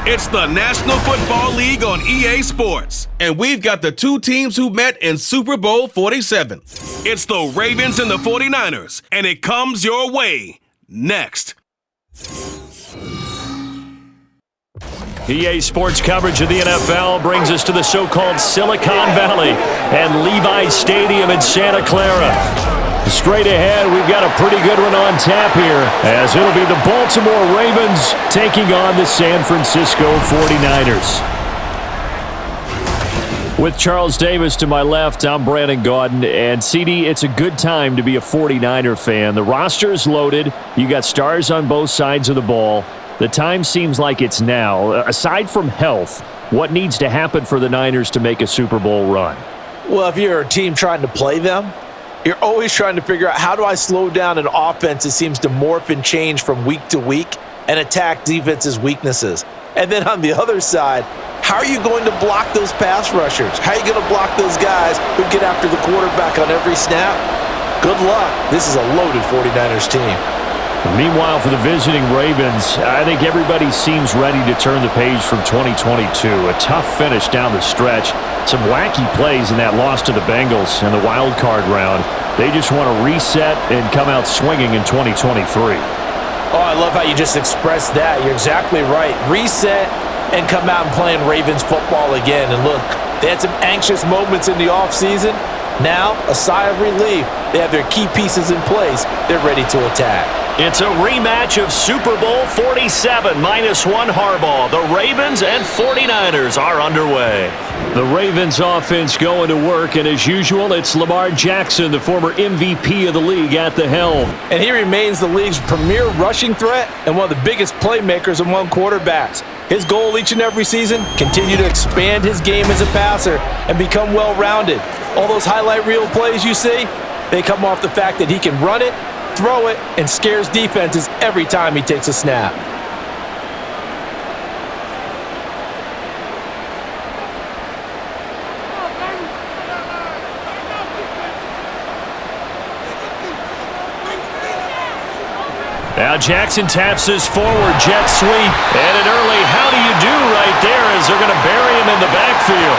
It's the National Football League on EA Sports, and we've got the two teams who met in Super Bowl 47. It's the Ravens and the 49ers, and it comes your way next. EA Sports coverage of the NFL brings us to the so-called Silicon Valley and Levi's Stadium in Santa Clara. Straight ahead, we've got a pretty good one on tap here, as it'll be the Baltimore Ravens taking on the San Francisco 49ers. With Charles Davis to my left, I'm Brandon Gaudin, and CD, it's a good time to be a 49er fan. The roster is loaded. You got stars on both sides of the ball. The time seems like it's now. Aside from health, what needs to happen for the Niners to make a Super Bowl run? Well, if you're a team trying to play them, you're always trying to figure out, how do I slow down an offense that seems to morph and change from week to week and attack defense's weaknesses? And then on the other side, how are you going to block those pass rushers? How are you going to block those guys who get after the quarterback on every snap? Good luck. This is a loaded 49ers team. Meanwhile, for the visiting Ravens, I think everybody seems ready to turn the page from 2022. A tough finish down the stretch. Some wacky plays in that loss to the Bengals in the wild card round. They just want to reset and come out swinging in 2023. Oh, I love how you just expressed that. You're exactly right. Reset and come out and playing Ravens football again. And look, they had some anxious moments in the offseason. Now, a sigh of relief. They have their key pieces in place. They're ready to attack. It's a rematch of Super Bowl 47, -1 Harbaugh. The Ravens and 49ers are underway. The Ravens offense going to work, and as usual, it's Lamar Jackson, the former MVP of the league, at the helm. And he remains the league's premier rushing threat and one of the biggest playmakers among quarterbacks. His goal each and every season, continue to expand his game as a passer and become well-rounded. All those highlight reel plays you see, they come off the fact that he can run it, throw it, and scares defenses every time he takes a snap. Now Jackson taps his forward jet sweep, and an early how do you do right there as they're going to bury him in the backfield.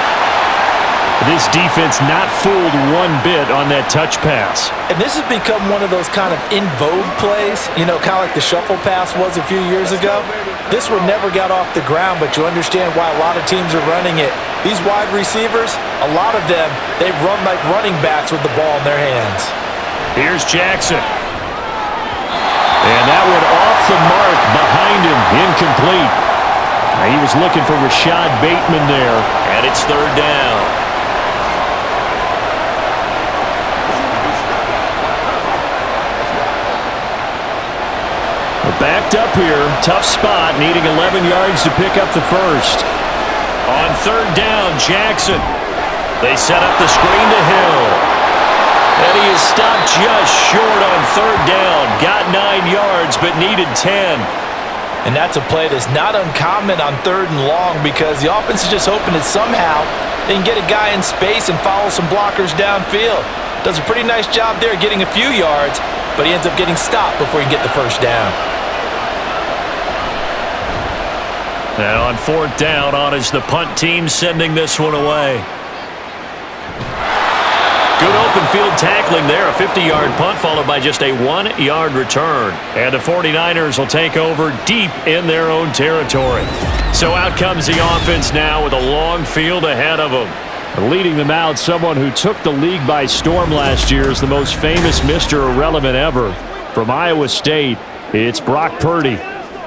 This defense not fooled one bit on that touch pass. And this has become one of those kind of in vogue plays, kind of like the shuffle pass was a few years ago. This one never got off the ground, but you understand why a lot of teams are running it. These wide receivers, a lot of them, they run like running backs with the ball in their hands. Here's Jackson. And that one off the mark behind him, incomplete. Now, he was looking for Rashad Bateman there, and it's third down. Backed up here, tough spot, needing 11 yards to pick up the first. On third down, Jackson. They set up the screen to Hill. And he is stopped just short on third down. Got 9 yards, but needed 10. And that's a play that's not uncommon on third and long, because the offense is just hoping that somehow they can get a guy in space and follow some blockers downfield. Does a pretty nice job there getting a few yards, but he ends up getting stopped before he can get the first down. And on fourth down, on is the punt team sending this one away. Good open field tackling there. A 50-yard punt followed by just a 1-yard return. And the 49ers will take over deep in their own territory. So out comes the offense now with a long field ahead of them. Leading them out, someone who took the league by storm last year is the most famous Mr. Irrelevant ever. From Iowa State, it's Brock Purdy.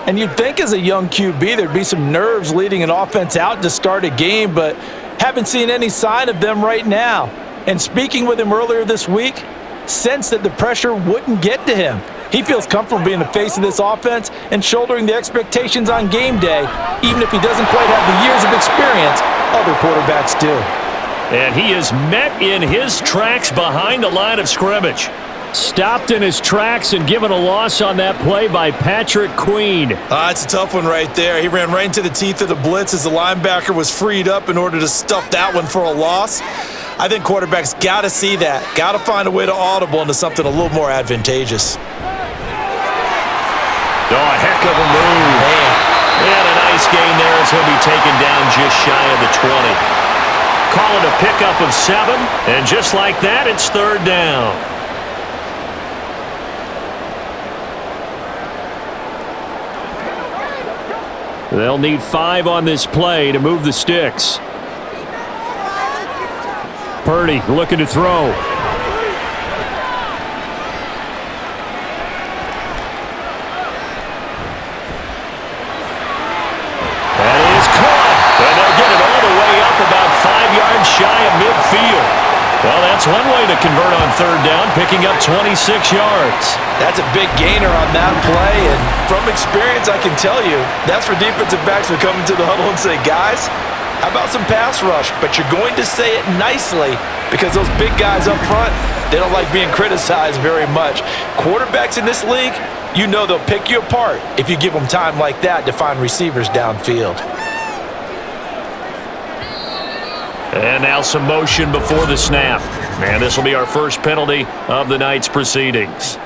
And you'd think as a young QB there'd be some nerves leading an offense out to start a game, but haven't seen any sign of them right now. And speaking with him earlier this week, sensed that the pressure wouldn't get to him. He feels comfortable being the face of this offense and shouldering the expectations on game day, even if he doesn't quite have the years of experience other quarterbacks do. And he is met in his tracks behind the line of scrimmage. Stopped in his tracks and given a loss on that play by Patrick Queen. It's a tough one right there. He ran right into the teeth of the blitz as the linebacker was freed up in order to stuff that one for a loss. I think quarterbacks got to see that. Got to find a way to audible into something a little more advantageous. Oh, a heck of a move. Man. And a nice nice gain there as he'll be taken down just shy of the 20. Call it a pickup of 7, and just like that, it's third down. They'll need 5 on this play to move the sticks. Purdy looking to throw. That is caught, and they'll get it all the way up about 5 yards shy of midfield. Well, that's one way to convert on third down, picking up 26 yards. That's a big gainer on that play, and from experience, I can tell you, that's where defensive backs will come into the huddle and say, guys, how about some pass rush? But you're going to say it nicely because those big guys up front, they don't like being criticized very much. Quarterbacks in this league, you know they'll pick you apart if you give them time like that to find receivers downfield. And now some motion before the snap. And this will be our first penalty of the night's proceedings.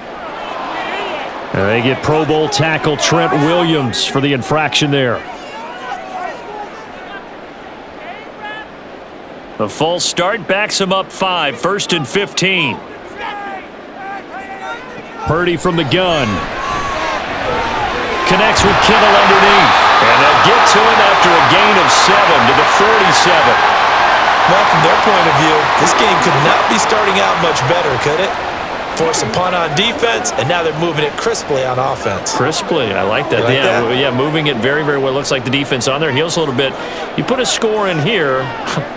And they get Pro Bowl tackle Trent Williams for the infraction there. The false start backs him up 5, 1st and 15. Purdy from the gun. Connects with Kittle underneath. And they'll get to him after a gain of 7 to the 47. Well, from their point of view, this game could not be starting out much better, could it? Force a punt on defense, and now they're moving it crisply on offense. Crisply, I like that. Yeah, moving it very, very well. Looks like the defense on their heels a little bit. You put a score in here,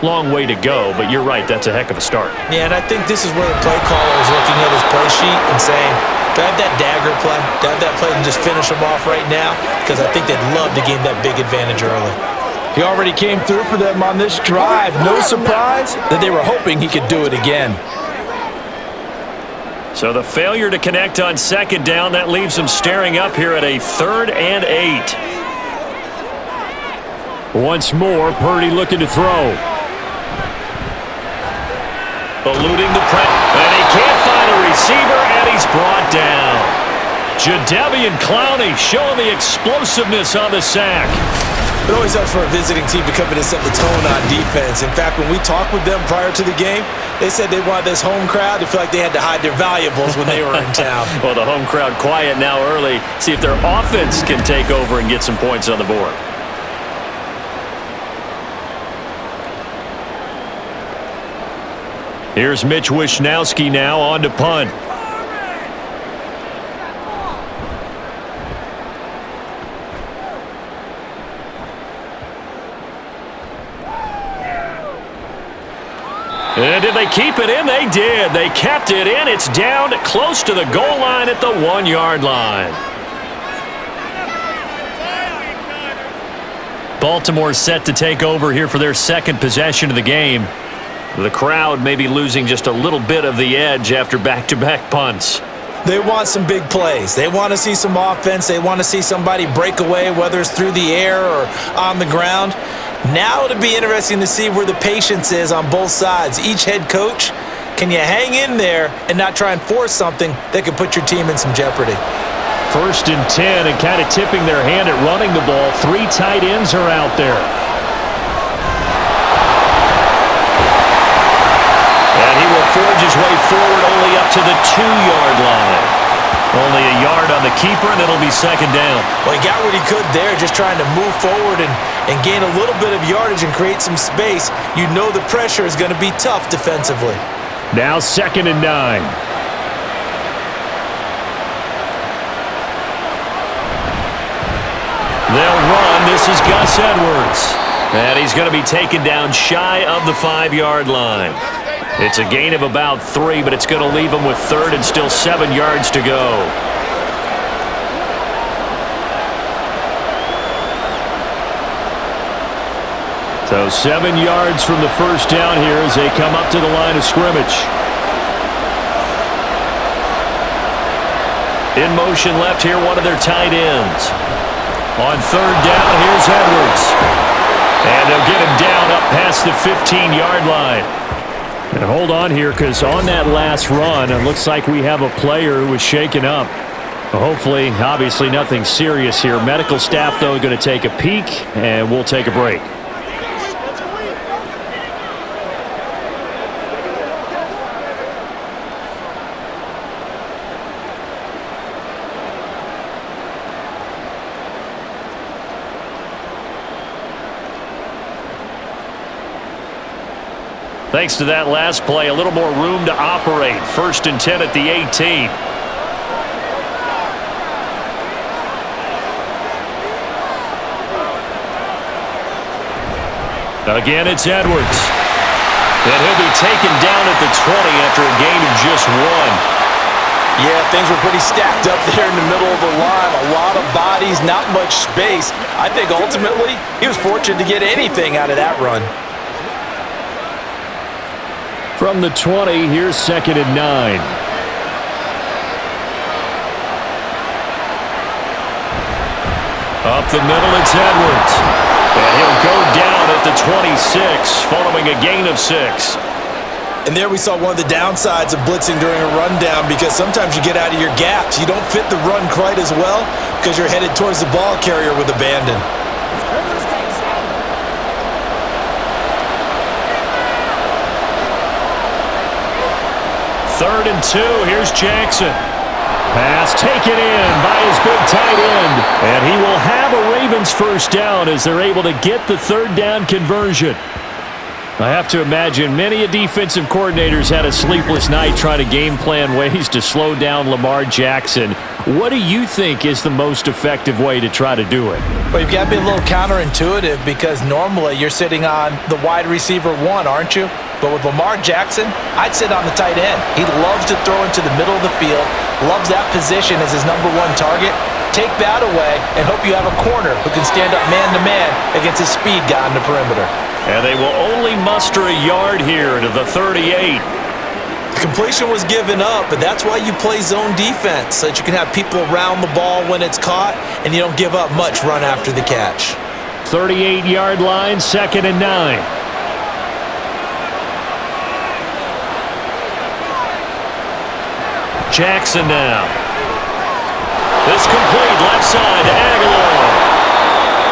long way to go, but you're right, that's a heck of a start. Yeah, and I think this is where the play caller is looking at his play sheet and saying, do I have that dagger play? Do I have that play and just finish them off right now? Because I think they'd love to gain that big advantage early. He already came through for them on this drive. No surprise that they were hoping he could do it again. So the failure to connect on second down, that leaves them staring up here at a 3rd and 8. Once more, Purdy looking to throw. Eluding the press, and he can't find a receiver, and he's brought down. Jadeveon Clowney showing the explosiveness on the sack. It always helps for a visiting team to come in and set the tone on defense. In fact, when we talked with them prior to the game, they said they wanted this home crowd to feel like they had to hide their valuables when they were in town. Well, the home crowd quiet now early. See if their offense can take over and get some points on the board. Here's Mitch Wishnowsky now on to punt. And did they keep it in? They did. They kept it in. It's down close to the goal line at the 1-yard line. Baltimore set to take over here for their second possession of the game. The crowd may be losing just a little bit of the edge after back-to-back punts. They want some big plays. They want to see some offense. They want to see somebody break away, whether it's through the air or on the ground. Now it'll be interesting to see where the patience is on both sides. Each head coach, can you hang in there and not try and force something that could put your team in some jeopardy? 1st and 10, and kind of tipping their hand at running the ball. 3 tight ends are out there. And he will forge his way forward only up to the 2-yard line. Only a yard on the keeper, and it'll be second down. Well, he got what he could there, just trying to move forward and gain a little bit of yardage and create some space. You know the pressure is going to be tough defensively. Now 2nd and 9. They'll run. This is Gus Edwards. And he's going to be taken down shy of the 5-yard line. It's a gain of about 3, but it's going to leave him with 3rd and still 7 yards to go. So 7 yards from the first down here as they come up to the line of scrimmage. In motion left here, one of their tight ends. On 3rd down, here's Edwards. And they'll get him down up past the 15-yard line. And hold on here, because on that last run, it looks like we have a player who was shaken up. Hopefully, obviously nothing serious here. Medical staff, though, going to take a peek, and we'll take a break. Thanks to that last play, a little more room to operate. 1st and 10 at the 18. Again, it's Edwards. And he'll be taken down at the 20 after a gain of just 1. Yeah, things were pretty stacked up there in the middle of the line. A lot of bodies, not much space. I think ultimately he was fortunate to get anything out of that run. From the 20, here's 2nd and 9. Up the middle, it's Edwards. And he'll go down at the 26, following a gain of 6. And there we saw one of the downsides of blitzing during a rundown, because sometimes you get out of your gaps. You don't fit the run quite as well because you're headed towards the ball carrier with abandon. 3rd and 2, here's Jackson. Pass taken in by his big tight end. And he will have a Ravens first down as they're able to get the 3rd down conversion. I have to imagine many a defensive coordinators had a sleepless night trying to game plan ways to slow down Lamar Jackson. What do you think is the most effective way to try to do it? Well, you've got to be a little counterintuitive, because normally you're sitting on the wide receiver 1, aren't you? But with Lamar Jackson, I'd sit on the tight end. He loves to throw into the middle of the field, loves that position as his number 1 target. Take that away and hope you have a corner who can stand up man-to-man against his speed guy on the perimeter. And they will only muster a yard here to the 38. The completion was given up, but that's why you play zone defense, so that you can have people around the ball when it's caught and you don't give up much run after the catch. 38-yard line, 2nd and 9. Jackson now. This complete left side to Aguilar.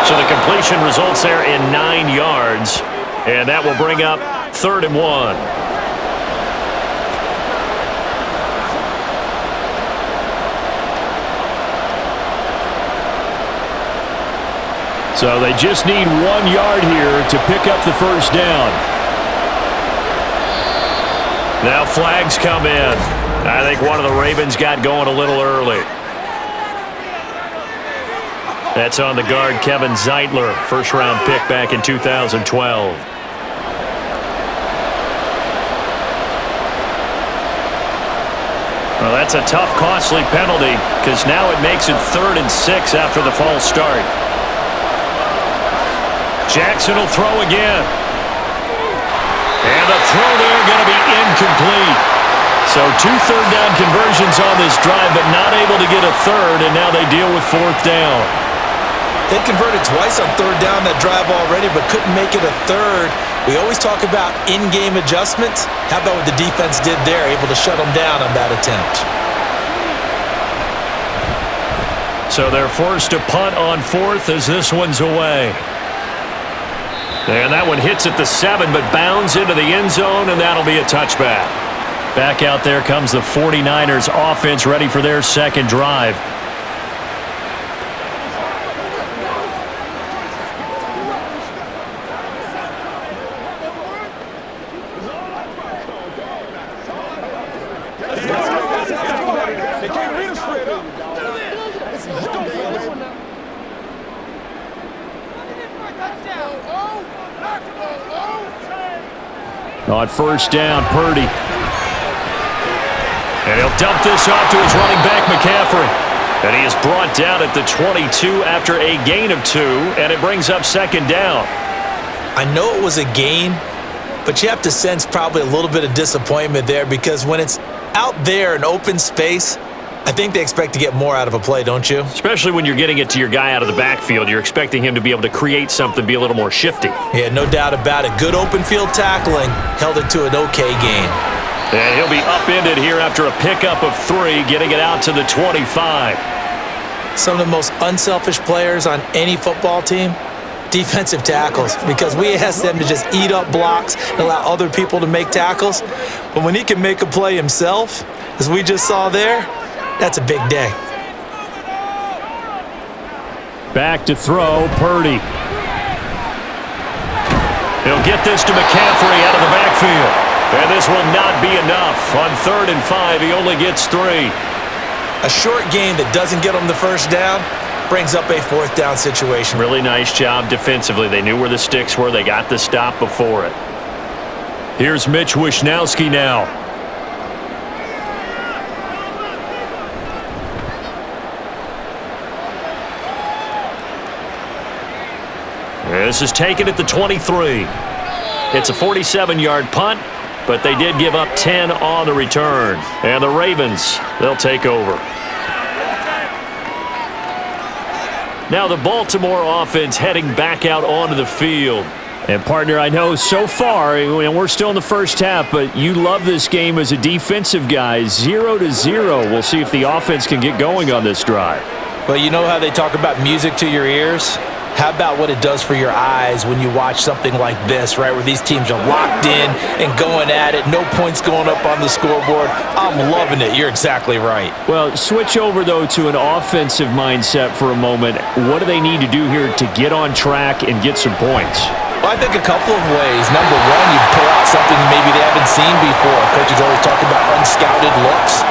So the completion results there in 9 yards. And that will bring up 3rd and 1. So they just need 1 yard here to pick up the first down. Now flags come in. I think one of the Ravens got going a little early. That's on the guard, Kevin Zeitler, first-round pick back in 2012. Well, that's a tough, costly penalty, because now it makes it 3rd and 6 after the false start. Jackson will throw again. And the throw there going to be incomplete. So 2 third down conversions on this drive, but not able to get a 3rd, and now they deal with 4th down. They converted twice on 3rd down that drive already, but couldn't make it a 3rd. We always talk about in-game adjustments. How about what the defense did there, able to shut them down on that attempt? So they're forced to punt on 4th as this one's away. And that one hits at the 7, but bounds into the end zone, and that'll be a touchback. Back out there comes the 49ers offense, ready for their 2nd drive. On 1st down, Purdy. And he'll dump this off to his running back, McCaffrey. And he is brought down at the 22 after a gain of 2, and it brings up 2nd down. I know it was a gain, but you have to sense probably a little bit of disappointment there, because when it's out there in open space, I think they expect to get more out of a play, don't you? Especially when you're getting it to your guy out of the backfield. You're expecting him to be able to create something, be a little more shifty. Yeah, no doubt about it. Good open field tackling held it to an okay gain. And he'll be upended here after a pickup of 3, getting it out to the 25. Some of the most unselfish players on any football team, defensive tackles, because we ask them to just eat up blocks and allow other people to make tackles. But when he can make a play himself, as we just saw there, that's a big day. Back to throw, Purdy. He'll get this to McCaffrey out of the backfield. And this will not be enough. On 3rd and 5, he only gets 3. A short game that doesn't get him the first down brings up a 4th down situation. Really nice job defensively. They knew where the sticks were. They got the stop before it. Here's Mitch Wishnowski now. This is taken at the 23. It's a 47-yard punt, but they did give up 10 on the return. And the Ravens, they'll take over. Now the Baltimore offense heading back out onto the field. And, partner, I know so far, and we're still in the first half, but you love this game as a defensive guy. 0-0. We'll see if the offense can get going on this drive. Well, you know how they talk about music to your ears? How about what it does for your eyes when you watch something like this, right, where these teams are locked in and going at it, no points going up on the scoreboard? I'm loving it. You're exactly right. Well, switch over, though, to an offensive mindset for a moment. What do they need to do here to get on track and get some points? Well, I think a couple of ways. Number one, you pull out something maybe they haven't seen before. Coaches always talk about unscouted looks.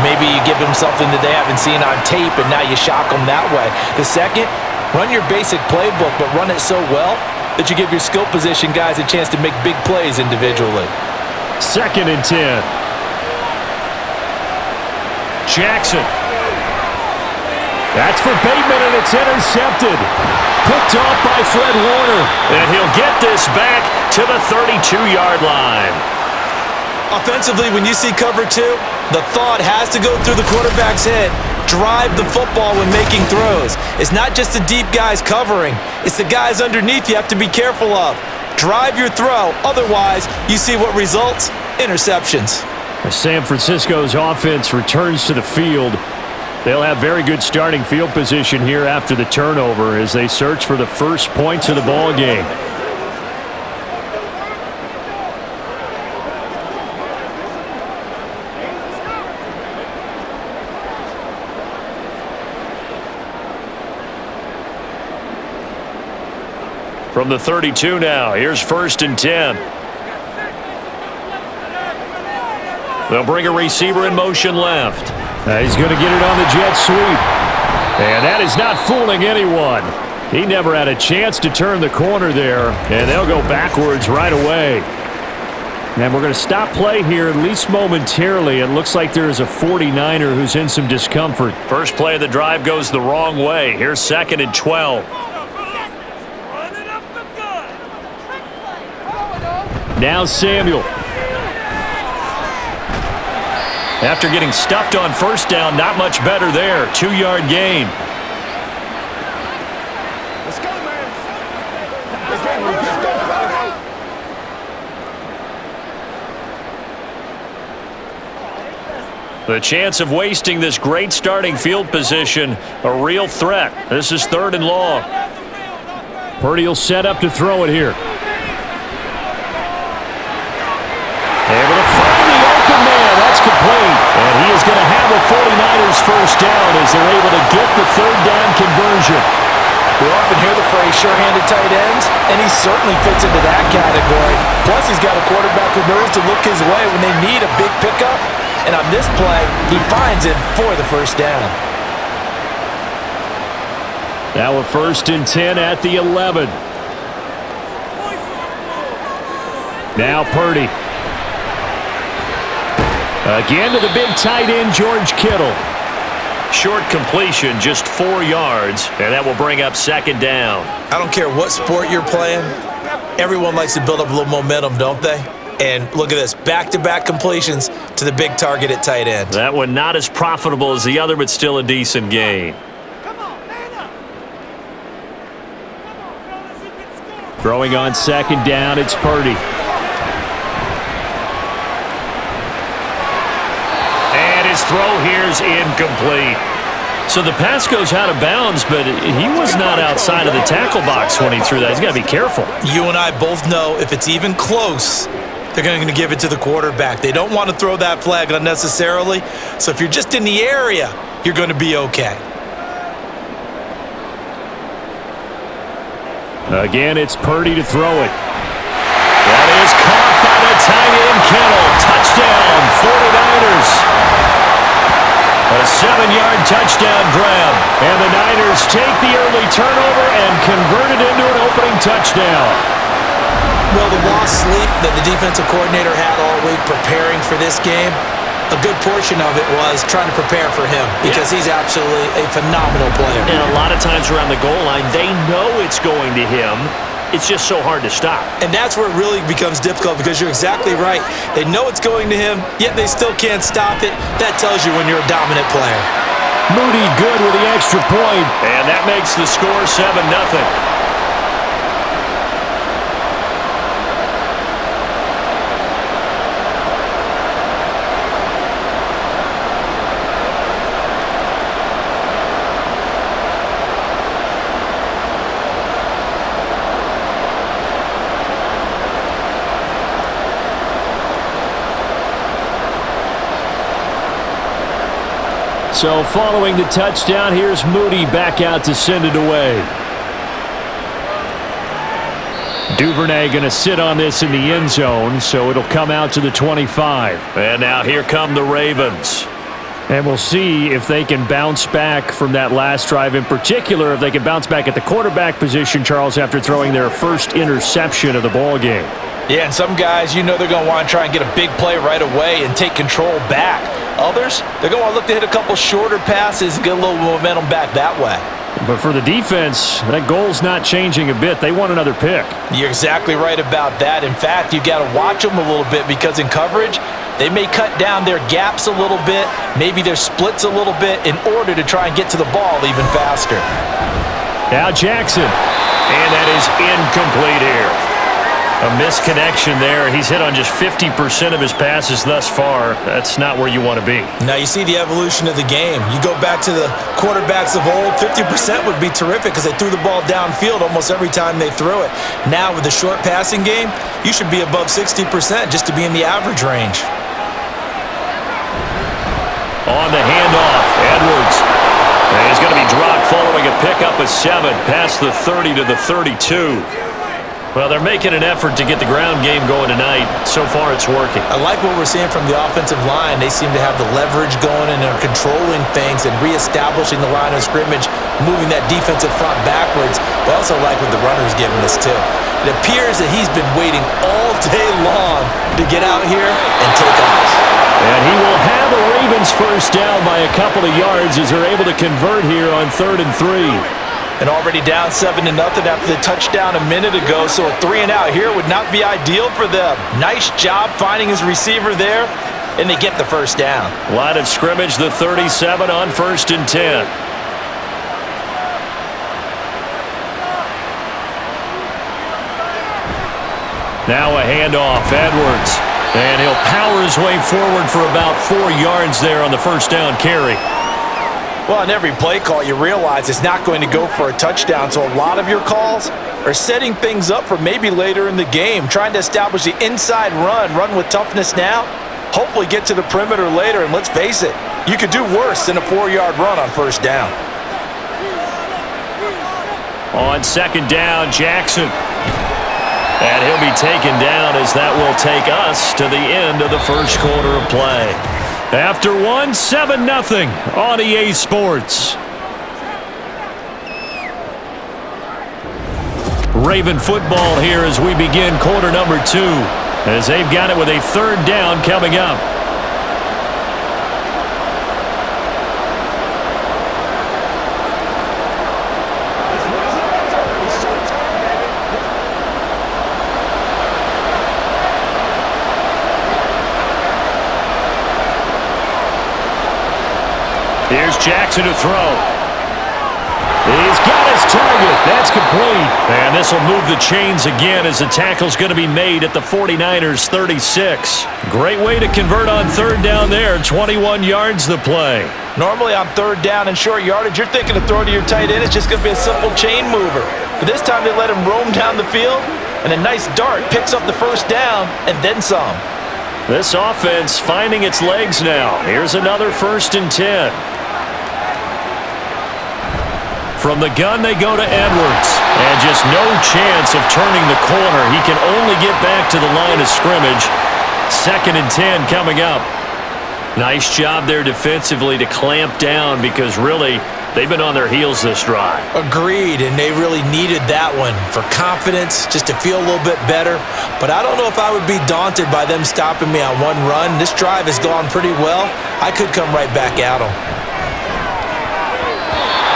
Maybe you give them something that they haven't seen on tape, and now you shock them that way. The second, run your basic playbook, but run it so well that you give your skill position guys a chance to make big plays individually. 2nd and 10. Jackson. That's for Bateman, and it's intercepted. Picked off by Fred Warner. And he'll get this back to the 32-yard line. Offensively, when you see cover 2, the thought has to go through the quarterback's head. Drive the football when making throws. It's not just the deep guys covering. It's the guys underneath you have to be careful of. Drive your throw. Otherwise, you see what results? Interceptions. San Francisco's offense returns to the field. They'll have very good starting field position here after the turnover as they search for the first points of the ball game. From the 32 now, here's 1st and 10. They'll bring a receiver in motion left. He's going to get it on the jet sweep. And that is not fooling anyone. He never had a chance to turn the corner there, and they'll go backwards right away. And we're going to stop play here, at least momentarily. It looks like there is a 49er who's in some discomfort. First play of the drive goes the wrong way. Here's 2nd and 12. Now Samuel. After getting stuffed on first down, not much better there. 2-yard gain. Let's go, man. The chance of wasting this great starting field position, a real threat. This is 3rd and long. Purdy will set up to throw it here. Able to find the open man. That's complete. And he is going to have a 49ers first down as they're able to get the 3rd down conversion. We often hear the phrase sure-handed tight ends, and he certainly fits into that category. Plus, he's got a quarterback who knows to look his way when they need a big pickup. And on this play, he finds him for the first down. Now a 1st and 10 at the 11. Now Purdy. Again to the big tight end, George Kittle. Short completion, just 4 yards, and that will bring up 2nd down. I don't care what sport you're playing. Everyone likes to build up a little momentum, don't they? And look at this, back-to-back completions to the big target at tight end. That one not as profitable as the other, but still a decent gain. Throwing on 2nd down, it's Purdy. throw here's incomplete. So the pass goes out of bounds, but he was not outside of the tackle box when he threw that. He's got to be careful. You and I both know if it's even close, they're going to give it to the quarterback. They don't want to throw that flag unnecessarily. So if you're just in the area, you're going to be okay. Again, it's Purdy to throw it. That is caught by the tight end Kittle. Touchdown, 49ers. A 7-yard touchdown grab. And the Niners take the early turnover and convert it into an opening touchdown. Well, the lost sleep that the defensive coordinator had all week preparing for this game, a good portion of it was trying to prepare for him because he's absolutely a phenomenal player. And a lot of times around the goal line, they know it's going to him. It's just so hard to stop. And that's where it really becomes difficult because you're exactly right. They know it's going to him, yet they still can't stop it. That tells you when you're a dominant player. Moody good with the extra point. And that makes the score 7-0. So following the touchdown, here's Moody back out to send it away. Duvernay going to sit on this in the end zone, so it'll come out to the 25. And now here come the Ravens. And we'll see if they can bounce back from that last drive, in particular if they can bounce back at the quarterback position, Charles, after throwing their first interception of the ball game. Yeah, and some guys, they're going to want to try and get a big play right away and take control back. Others, they're going to want to look to hit a couple shorter passes and get a little momentum back that way. But for the defense, that goal's not changing a bit. They want another pick. You're exactly right about that. In fact, you got to watch them a little bit because in coverage, they may cut down their gaps a little bit, maybe their splits a little bit in order to try and get to the ball even faster. Now Jackson, and that is incomplete here. A misconnection there. He's hit on just 50% of his passes thus far. That's not where you want to be. Now you see the evolution of the game. You go back to the quarterbacks of old, 50% would be terrific because they threw the ball downfield almost every time they threw it. Now with the short passing game, you should be above 60% just to be in the average range. On the handoff, Edwards. And he's going to be dropped following a pickup of 7 past the 30 to the 32. Well, they're making an effort to get the ground game going tonight. So far, it's working. I like what we're seeing from the offensive line. They seem to have the leverage going and are controlling things and reestablishing the line of scrimmage, moving that defensive front backwards. But I also like what the runner's giving us, too. It appears that he's been waiting all day long to get out here and take off. And he will have the Ravens first down by a couple of yards as they're able to convert here on 3rd and 3. And already down 7-0 after the touchdown a minute ago, so a 3-and-out here would not be ideal for them. Nice job finding his receiver there, and they get the first down. Line of scrimmage, the 37 on 1st and 10. Now a handoff, Edwards. And he'll power his way forward for about 4 yards there on the first down carry. Well, on every play call, you realize it's not going to go for a touchdown, so a lot of your calls are setting things up for maybe later in the game, trying to establish the inside run with toughness now, hopefully get to the perimeter later, and let's face it, you could do worse than a 4-yard run on first down. On 2nd down, Jackson. And he'll be taken down as that will take us to the end of the first quarter of play. After 7-0 on EA Sports. Raven football here as we begin quarter number 2, as they've got it with a 3rd down coming up. Here's Jackson to throw. He's got his target. That's complete. And this will move the chains again as the tackle's going to be made at the 49ers 36. Great way to convert on third down there. 21 yards the play. Normally on third down and short yardage, you're thinking to throw to your tight end. It's just going to be a simple chain mover. But this time they let him roam down the field, and a nice dart picks up the first down and then some. This offense finding its legs now. Here's another 1st and 10. From the gun, they go to Edwards. And just no chance of turning the corner. He can only get back to the line of scrimmage. 2nd and 10 coming up. Nice job there defensively to clamp down because really they've been on their heels this drive. Agreed, and they really needed that one for confidence, just to feel a little bit better. But I don't know if I would be daunted by them stopping me on one run. This drive has gone pretty well. I could come right back at them.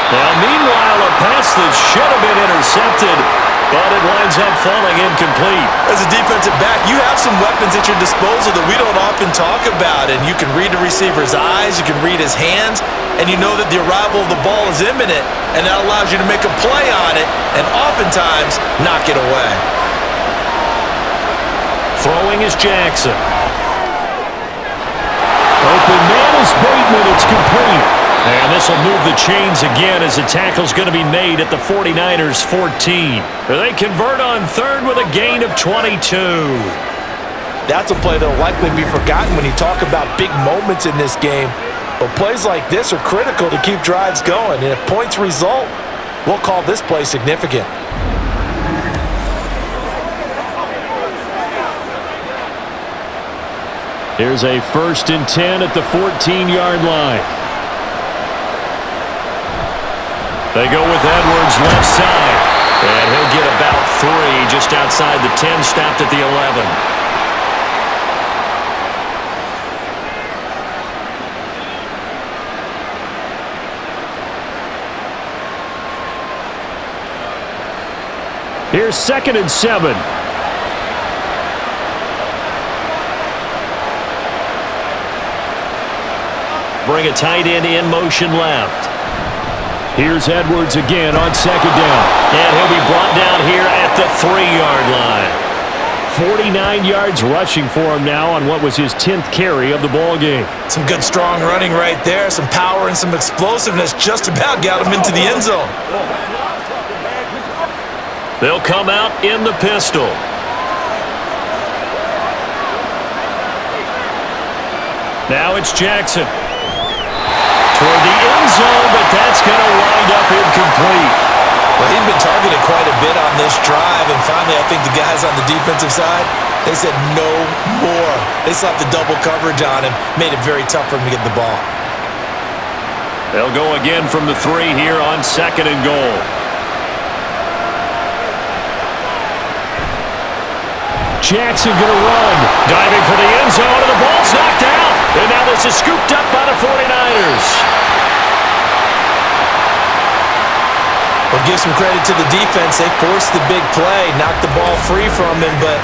Now, meanwhile, a pass that should have been intercepted, but it winds up falling incomplete. As a defensive back, you have some weapons at your disposal that we don't often talk about, and you can read the receiver's eyes, you can read his hands, and you know that the arrival of the ball is imminent, and that allows you to make a play on it and oftentimes knock it away. Throwing is Jackson. Open man is Bateman. It's complete. And this will move the chains again as the tackle's going to be made at the 49ers 14. They convert on third with a gain of 22. That's a play that will likely be forgotten when you talk about big moments in this game. But plays like this are critical to keep drives going. And if points result, we'll call this play significant. Here's a 1st and 10 at the 14-yard line. They go with Edwards left side. And he'll get about 3 just outside the 10, stopped at the 11. Here's 2nd and 7. Bring a tight end in motion left. Here's Edwards again on 2nd down. And he'll be brought down here at the 3-yard line. 49 yards rushing for him now on what was his 10th carry of the ball game. Some good strong running right there. Some power and some explosiveness just about got him into the end zone. They'll come out in the pistol. Now it's Jackson. Toward the end zone, but that's going to wind up incomplete. Well, he's been targeted quite a bit on this drive, and finally I think the guys on the defensive side, they said no more. They slapped the double coverage on him, made it very tough for him to get the ball. They'll go again from the 3 here on 2nd and goal. Jackson going to run. Diving for the end zone, and the ball's knocked out. And now this is scooped up by the 49ers. Well, give some credit to the defense. They forced the big play, knocked the ball free from him, but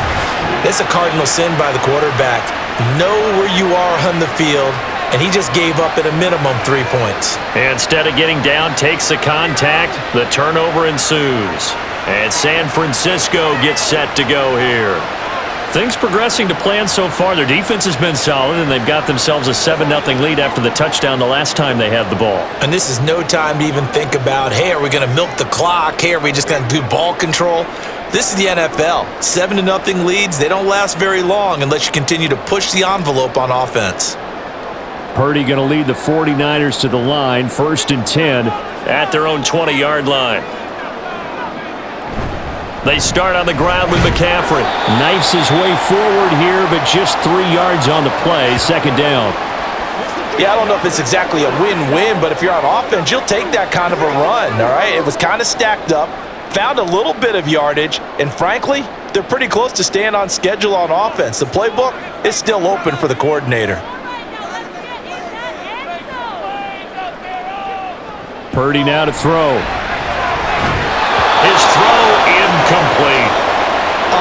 it's a cardinal sin by the quarterback. Know where you are on the field, and he just gave up at a minimum 3 points. And instead of getting down, takes the contact. The turnover ensues. And San Francisco gets set to go here. Things progressing to plan so far. Their defense has been solid, and they've got themselves a 7-0 lead after the touchdown the last time they had the ball. And this is no time to even think about, hey, are we going to milk the clock? Hey, are we just going to do ball control? This is the NFL. 7-0 leads, they don't last very long unless you continue to push the envelope on offense. Purdy going to lead the 49ers to the line, 1st and 10 at their own 20-yard line. They start on the ground with McCaffrey. Knifes his way forward here, but just 3 yards on the play, 2nd down. Yeah, I don't know if it's exactly a win-win, but if you're on offense, you'll take that kind of a run, all right? It was kind of stacked up, found a little bit of yardage, and frankly, they're pretty close to staying on schedule on offense. The playbook is still open for the coordinator. Purdy now to throw. His throw incomplete.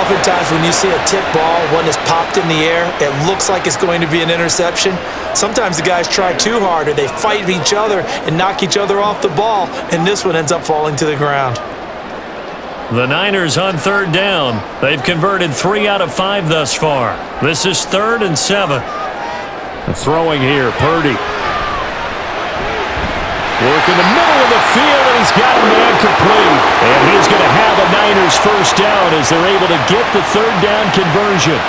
Oftentimes when you see a tip ball, one is popped in the air, it looks like it's going to be an interception. Sometimes the guys try too hard or they fight each other and knock each other off the ball, and this one ends up falling to the ground. The Niners on third down. They've converted 3 out of 5 thus far. This is 3rd and 7. Throwing here, Purdy. Work in the middle of the field, and he's got a man complete. And he's going to have a Niners first down as they're able to get the third down conversion.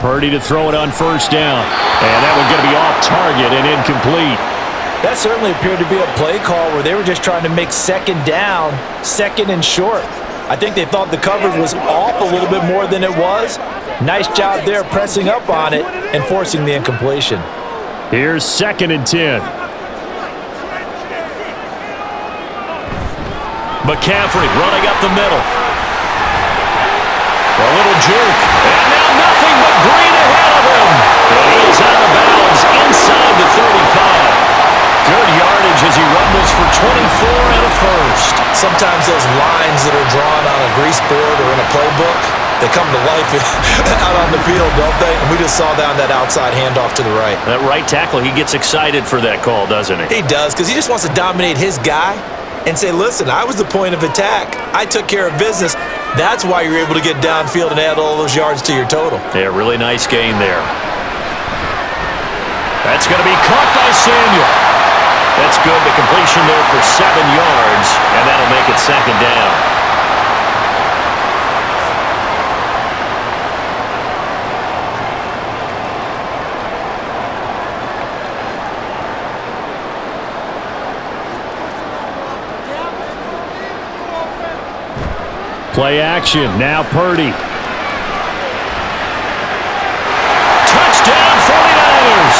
Purdy to throw it on first down. And that one's going to be off target and incomplete. That certainly appeared to be a play call where they were just trying to make second down, second and short. I think they thought the coverage was off a little bit more than it was. Nice job there pressing up on it and forcing the incompletion. Here's 2nd and 10. McCaffrey running up the middle. A little juke. And now nothing but green ahead of him. And he is out of bounds inside the 35. Good yardage as he rumbles for 24 and a first. Sometimes those lines that are drawn on a grease board or in a playbook, they come to life out on the field, don't they? And we just saw that on that outside handoff to the right. That right tackle, he gets excited for that call, doesn't he? He does, because he just wants to dominate his guy and say, listen, I was the point of attack. I took care of business. That's why you're able to get downfield and add all those yards to your total. Yeah, really nice gain there. That's going to be caught by Samuel. That's good. The completion there for 7 yards, and that'll make it 2nd down. Play action. Now Purdy. Touchdown 49ers.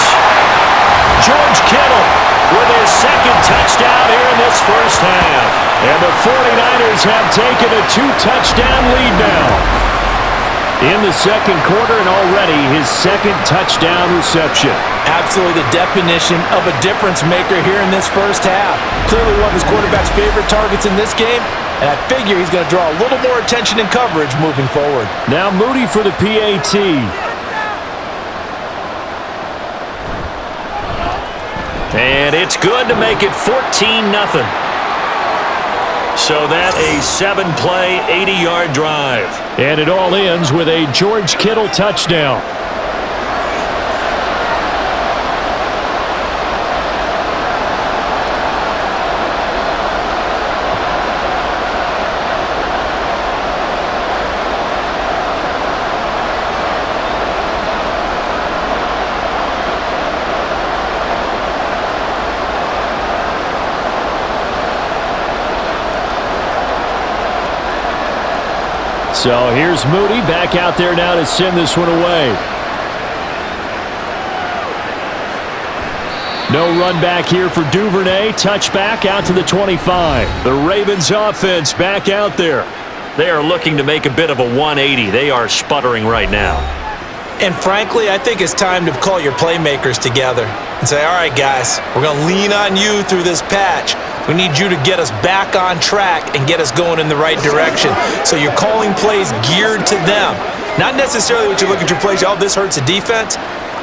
George Kittle with his 2nd touchdown here in this first half. And the 49ers have taken a 2-touchdown lead now. In the 2nd quarter, and already his 2nd touchdown reception. Absolutely the definition of a difference maker here in this first half. Clearly one of his quarterback's favorite targets in this game, and I figure he's going to draw a little more attention and coverage moving forward. Now Moody for the PAT. And it's good to make it 14-0. So that a 7-play, 80-yard drive. And it all ends with a George Kittle touchdown. So here's Moody back out there now to send this one away. No run back here for Duvernay. Touchback out to the 25. The Ravens offense back out there. They are looking to make a bit of a 180. They are sputtering right now. And frankly, I think it's time to call your playmakers together and say, all right, guys, we're going to lean on you through this patch. We need you to get us back on track and get us going in the right direction. So you're calling plays geared to them. Not necessarily what you look at your plays, oh, this hurts the defense.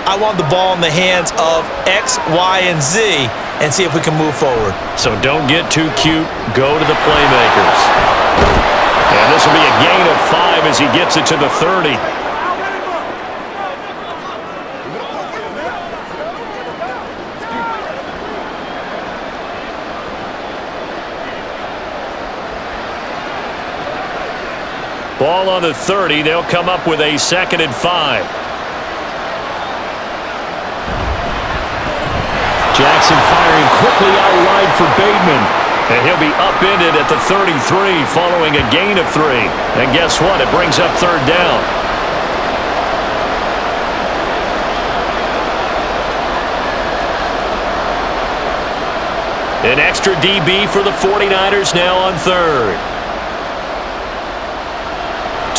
I want the ball in the hands of X, Y, and Z and see if we can move forward. So don't get too cute. Go to the playmakers. And this will be a gain of 5 as he gets it to the 30. Ball on the 30. They'll come up with a 2nd and 5. Jackson firing quickly out wide for Bateman. And he'll be upended at the 33 following a gain of 3. And guess what? It brings up 3rd down. An extra DB for the 49ers now on 3rd.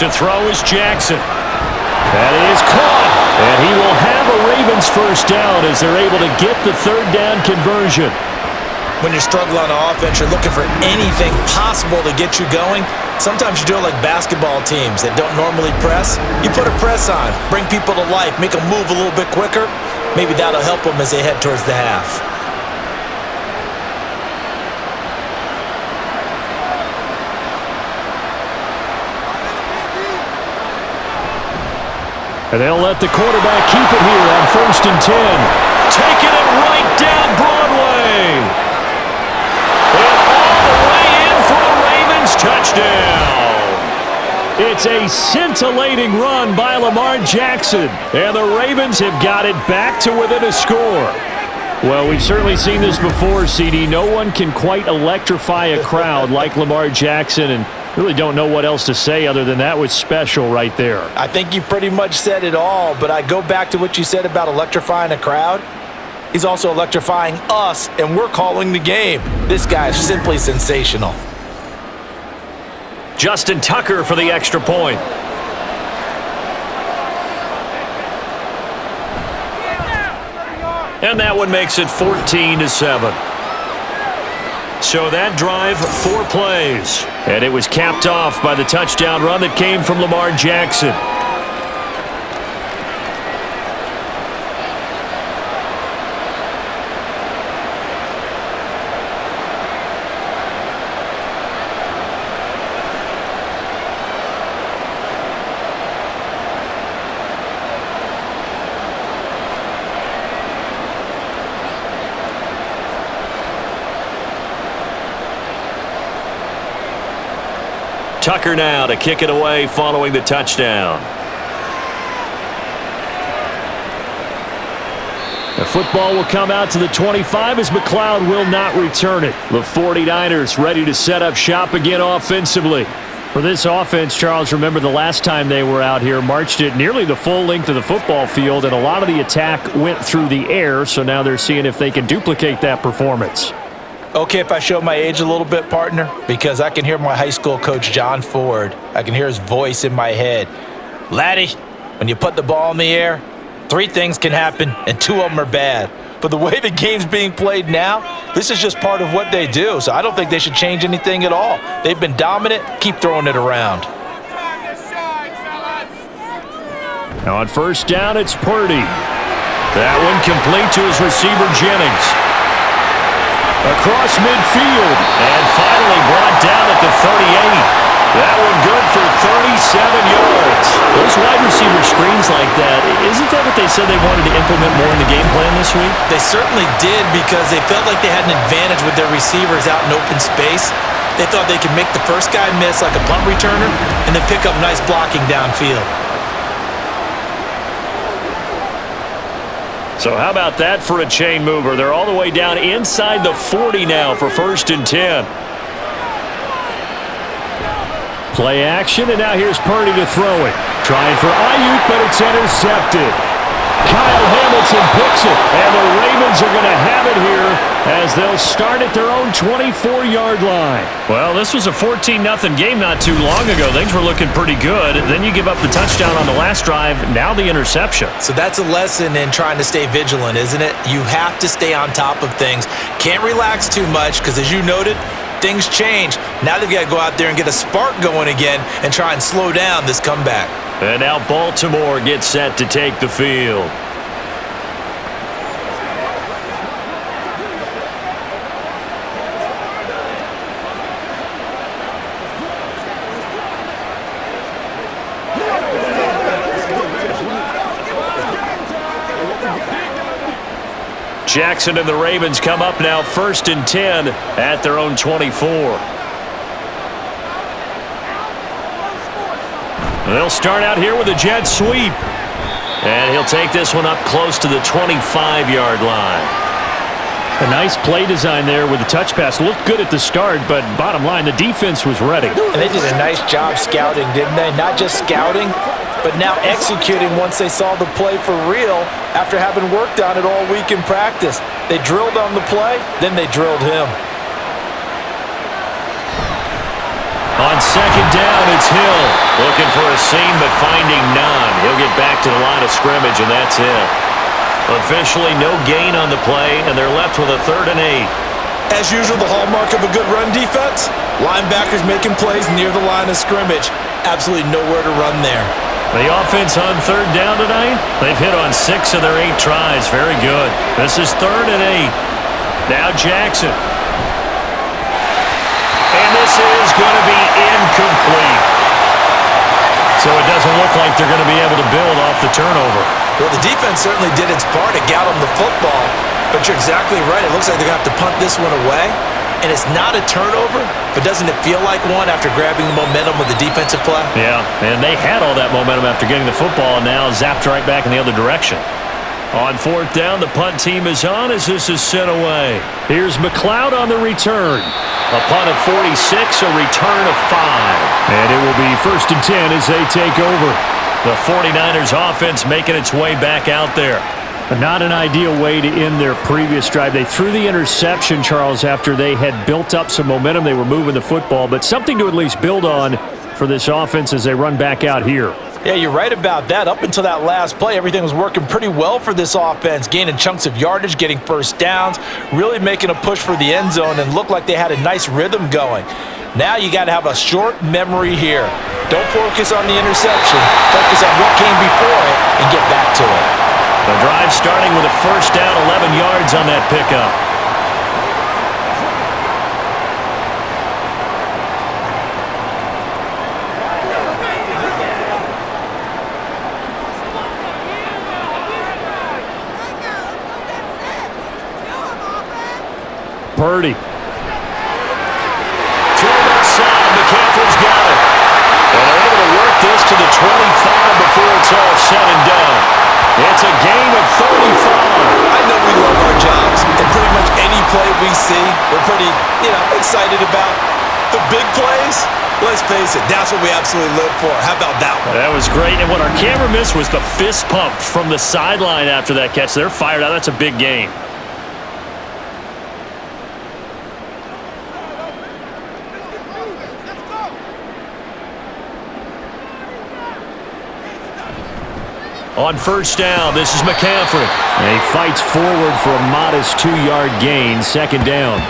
To throw is Jackson. That is caught. And he will have a Ravens first down as they're able to get the third down conversion. When you're struggling on offense, you're looking for anything possible to get you going. Sometimes you do it like basketball teams that don't normally press. You put a press on, bring people to life, make them move a little bit quicker. Maybe that'll help them as they head towards the half. And they'll let the quarterback keep it here on 1st and 10. Taking it right down Broadway. And all the way in for the Ravens touchdown. It's a scintillating run by Lamar Jackson. And the Ravens have got it back to within a score. Well, we've certainly seen this before, CD. No one can quite electrify a crowd like Lamar Jackson, and really don't know what else to say other than that was special right there. I think you pretty much said it all, but I go back to what you said about electrifying a crowd. He's also electrifying us, and we're calling the game. This guy is simply sensational. Justin Tucker for the extra point. And that one makes it 14-7. So that drive, 4 plays. And it was capped off by the touchdown run that came from Lamar Jackson. Tucker now to kick it away following the touchdown. The football will come out to the 25 as McLeod will not return it. The 49ers ready to set up shop again offensively. For this offense, Charles, remember the last time they were out here, marched it nearly the full length of the football field, and a lot of the attack went through the air, so now they're seeing if they can duplicate that performance. Okay, if I show my age a little bit, partner, because I can hear my high school coach, John Ford. I can hear his voice in my head. Laddie, when you put the ball in the air, 3 things can happen, and 2 of them are bad. But the way the game's being played now, this is just part of what they do, so I don't think they should change anything at all. They've been dominant. Keep throwing it around. Now on first down, it's Purdy. That one complete to his receiver, Jennings. Across midfield, and finally brought down at the 38. That one good for 37 yards. Those wide receiver screens like that, isn't that what they said they wanted to implement more in the game plan this week? They certainly did, because they felt like they had an advantage with their receivers out in open space. They thought they could make the first guy miss like a punt returner and then pick up nice blocking downfield. So how about that for a chain mover? They're all the way down inside the 40 now for 1st and 10. Play action, and now here's Purdy to throw it. Trying for Ayuk, but it's intercepted. Kyle Hamilton picks it, and the Ravens are going to have it here as they'll start at their own 24-yard line. Well, this was a 14-0 game not too long ago. Things were looking pretty good. Then you give up the touchdown on the last drive, now the interception. So that's a lesson in trying to stay vigilant, isn't it? You have to stay on top of things. Can't relax too much because, as you noted, things change. Now they've got to go out there and get a spark going again and try and slow down this comeback. And now Baltimore gets set to take the field. Jackson and the Ravens come up now 1st and 10 at their own 24. They'll start out here with a jet sweep. And he'll take this one up close to the 25-yard line. A nice play design there with the touch pass. Looked good at the start, but bottom line, the defense was ready. And they did a nice job scouting, didn't they? Not just scouting, but now executing once they saw the play for real after having worked on it all week in practice. They drilled on the play, then they drilled him. On second down, it's Hill. Looking for a seam, but finding none. He'll get back to the line of scrimmage, and that's it. Officially no gain on the play, and they're left with a 3rd and 8. As usual, the hallmark of a good run defense, linebackers making plays near the line of scrimmage. Absolutely nowhere to run there. The offense on 3rd down tonight, they've hit on 6 of their 8 tries. Very good. This is 3rd and 8. Now Jackson. And this is going to be incomplete. So it doesn't look like they're going to be able to build off the turnover. Well, the defense certainly did its part to get them the football, but you're exactly right. It looks like they're going to have to punt this one away. And it's not a turnover, but doesn't it feel like one after grabbing the momentum with the defensive play? Yeah, and they had all that momentum after getting the football and now zapped right back in the other direction. On 4th down, the punt team is on as this is sent away. Here's McLeod on the return. A punt of 46, a return of 5. And it will be 1st and 10 as they take over. The 49ers offense making its way back out there. Not an ideal way to end their previous drive. They threw the interception, Charles, after they had built up some momentum. They were moving the football, but something to at least build on for this offense as they run back out here. Yeah, you're right about that. Up until that last play, everything was working pretty well for this offense, gaining chunks of yardage, getting first downs, really making a push for the end zone, and looked like they had a nice rhythm going. Now you got to have a short memory here. Don't focus on the interception. Focus on what came before it and get back to it. The drive starting with a first down, 11 yards on that pickup. Purdy. Thrown outside. McCaffrey's got it. And they're able to work this to the 25 before it's all said and done. It's a gain of 35. I know we love our jobs, and pretty much any play we see, we're pretty, excited about. The big plays, let's face it, that's what we absolutely live for. How about that one? That was great, and what our camera missed was the fist pump from the sideline after that catch. They're fired out. That's a big gain. On first down, this is McCaffrey. And he fights forward for a modest 2-yard gain, 2nd down.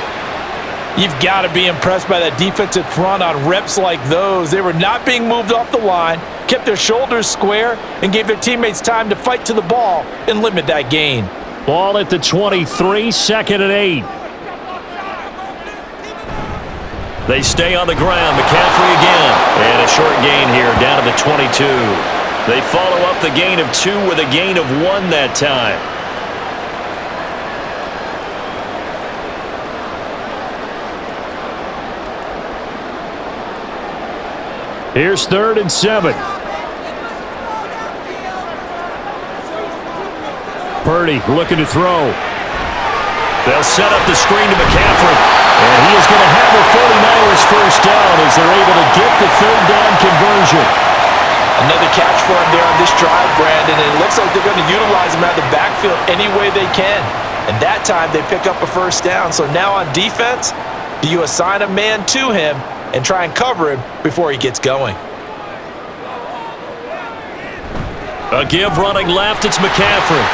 You've got to be impressed by that defensive front on reps like those. They were not being moved off the line, kept their shoulders square, and gave their teammates time to fight to the ball and limit that gain. Ball at the 23, 2nd and 8. They stay on the ground. McCaffrey again. And a short gain here down to the 22. They follow up the gain of 2 with a gain of 1 that time. Here's 3rd and 7. Purdy looking to throw. They'll set up the screen to McCaffrey. And he is going to have the 49ers first down as they're able to get the 3rd down conversion. Another catch for him there on this drive, Brandon, and it looks like they're going to utilize him out of the backfield any way they can. And that time they pick up a first down. So now on defense, do you assign a man to him and try and cover him before he gets going? A give running left, it's McCaffrey.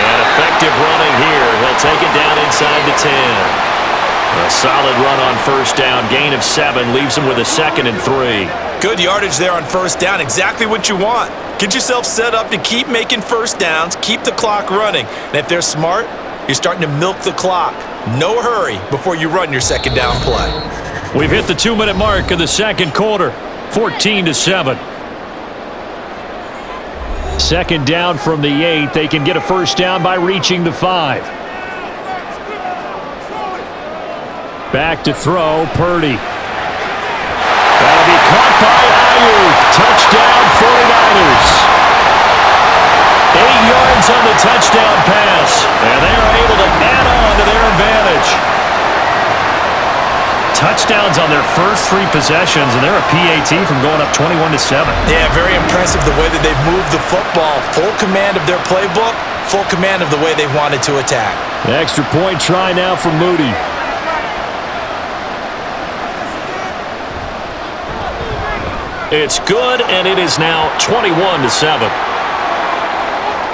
And effective running here. He'll take it down inside the 10. A solid run on first down, gain of 7, leaves him with a 2nd and 3. Good yardage there on first down, exactly what you want. Get yourself set up to keep making first downs, keep the clock running. And if they're smart, you're starting to milk the clock. No hurry before you run your 2nd down play. We've hit the 2-minute mark of the 2nd quarter, 14-7. 2nd down from the 8. They can get a first down by reaching the 5. Back to throw, Purdy. That'll be caught by Ayuk. Touchdown, 49ers. 8 yards on the touchdown pass, and they are able to add on to their advantage. Touchdowns on their first 3 possessions, and they're a PAT from going up 21-7. Yeah, very impressive the way that they've moved the football. Full command of their playbook, full command of the way they wanted to attack. The extra point try now for Moody. It's good, and it is now 21-7.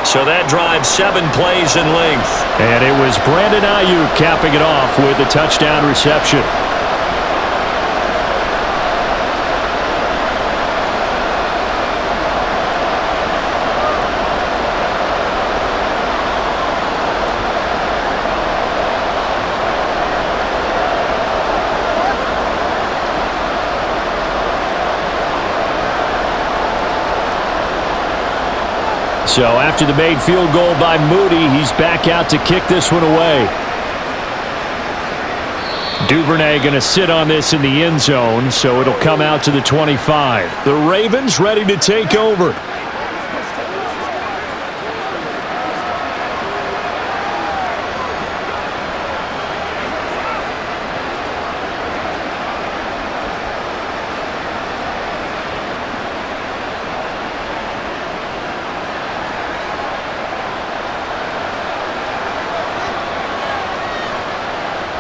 So that drive 7 plays in length. And it was Brandon Ayuk capping it off with a touchdown reception. So after the made field goal by Moody, he's back out to kick this one away. Duvernay going to sit on this in the end zone, so it'll come out to the 25. The Ravens ready to take over.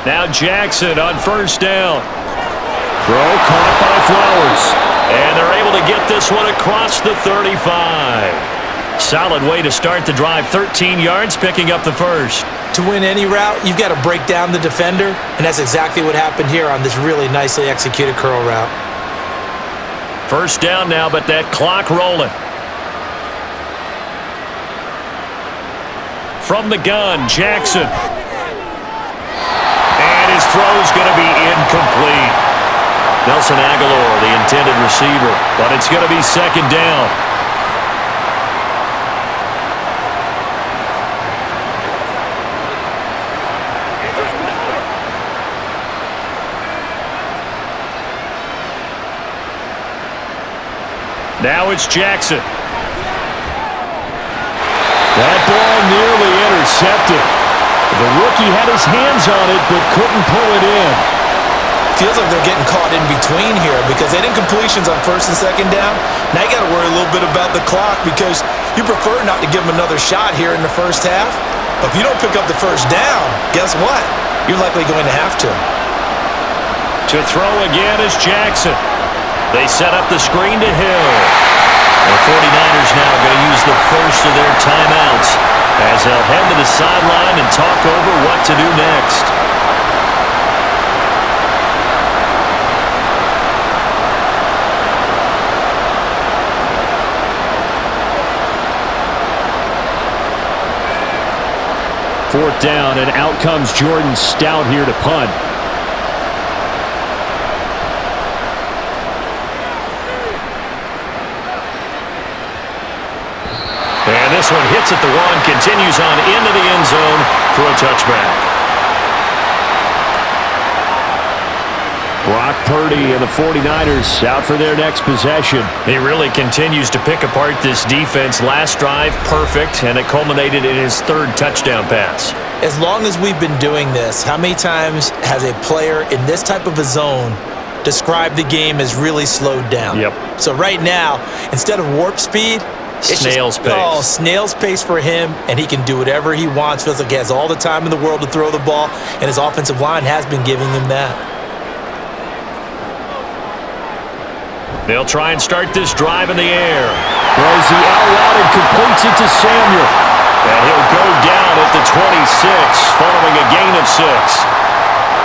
Now Jackson on first down. Throw caught by Flowers. And they're able to get this one across the 35. Solid way to start the drive. 13 yards, picking up the first. To win any route, you've got to break down the defender, and that's exactly what happened here on this really nicely executed curl route. First down now, but that clock rolling. From the gun, Jackson. His throw's going to be incomplete. Nelson Aguilar, the intended receiver, but it's going to be second down. Now it's Jackson. That ball nearly intercepted. The rookie had his hands on it, but couldn't pull it in. Feels like they're getting caught in between here because they didn't completions on first and second down. Now you got to worry a little bit about the clock because you prefer not to give them another shot here in the first half. But if you don't pick up the first down, guess what? You're likely going to have to. To throw again is Jackson. They set up the screen to Hill. The 49ers now going to use the first of their timeouts as they'll head to the sideline and talk over what to do next. Fourth down, and out comes Jordan Stout here to punt. And this one hits at the one, continues on into the end zone for a touchback. Brock Purdy and the 49ers out for their next possession. He really continues to pick apart this defense. Last drive, perfect, and it culminated in his third touchdown pass. As long as we've been doing this, how many times has a player in this type of a zone described the game as really slowed down? Yep. So right now, instead of warp speed, it's snail's pace. Oh, snail's pace for him, and he can do whatever he wants. Feels like he has all the time in the world to throw the ball, and his offensive line has been giving him that. They'll try and start this drive in the air. Throws the out route and completes it to Samuel. And he'll go down at the 26, following a gain of 6.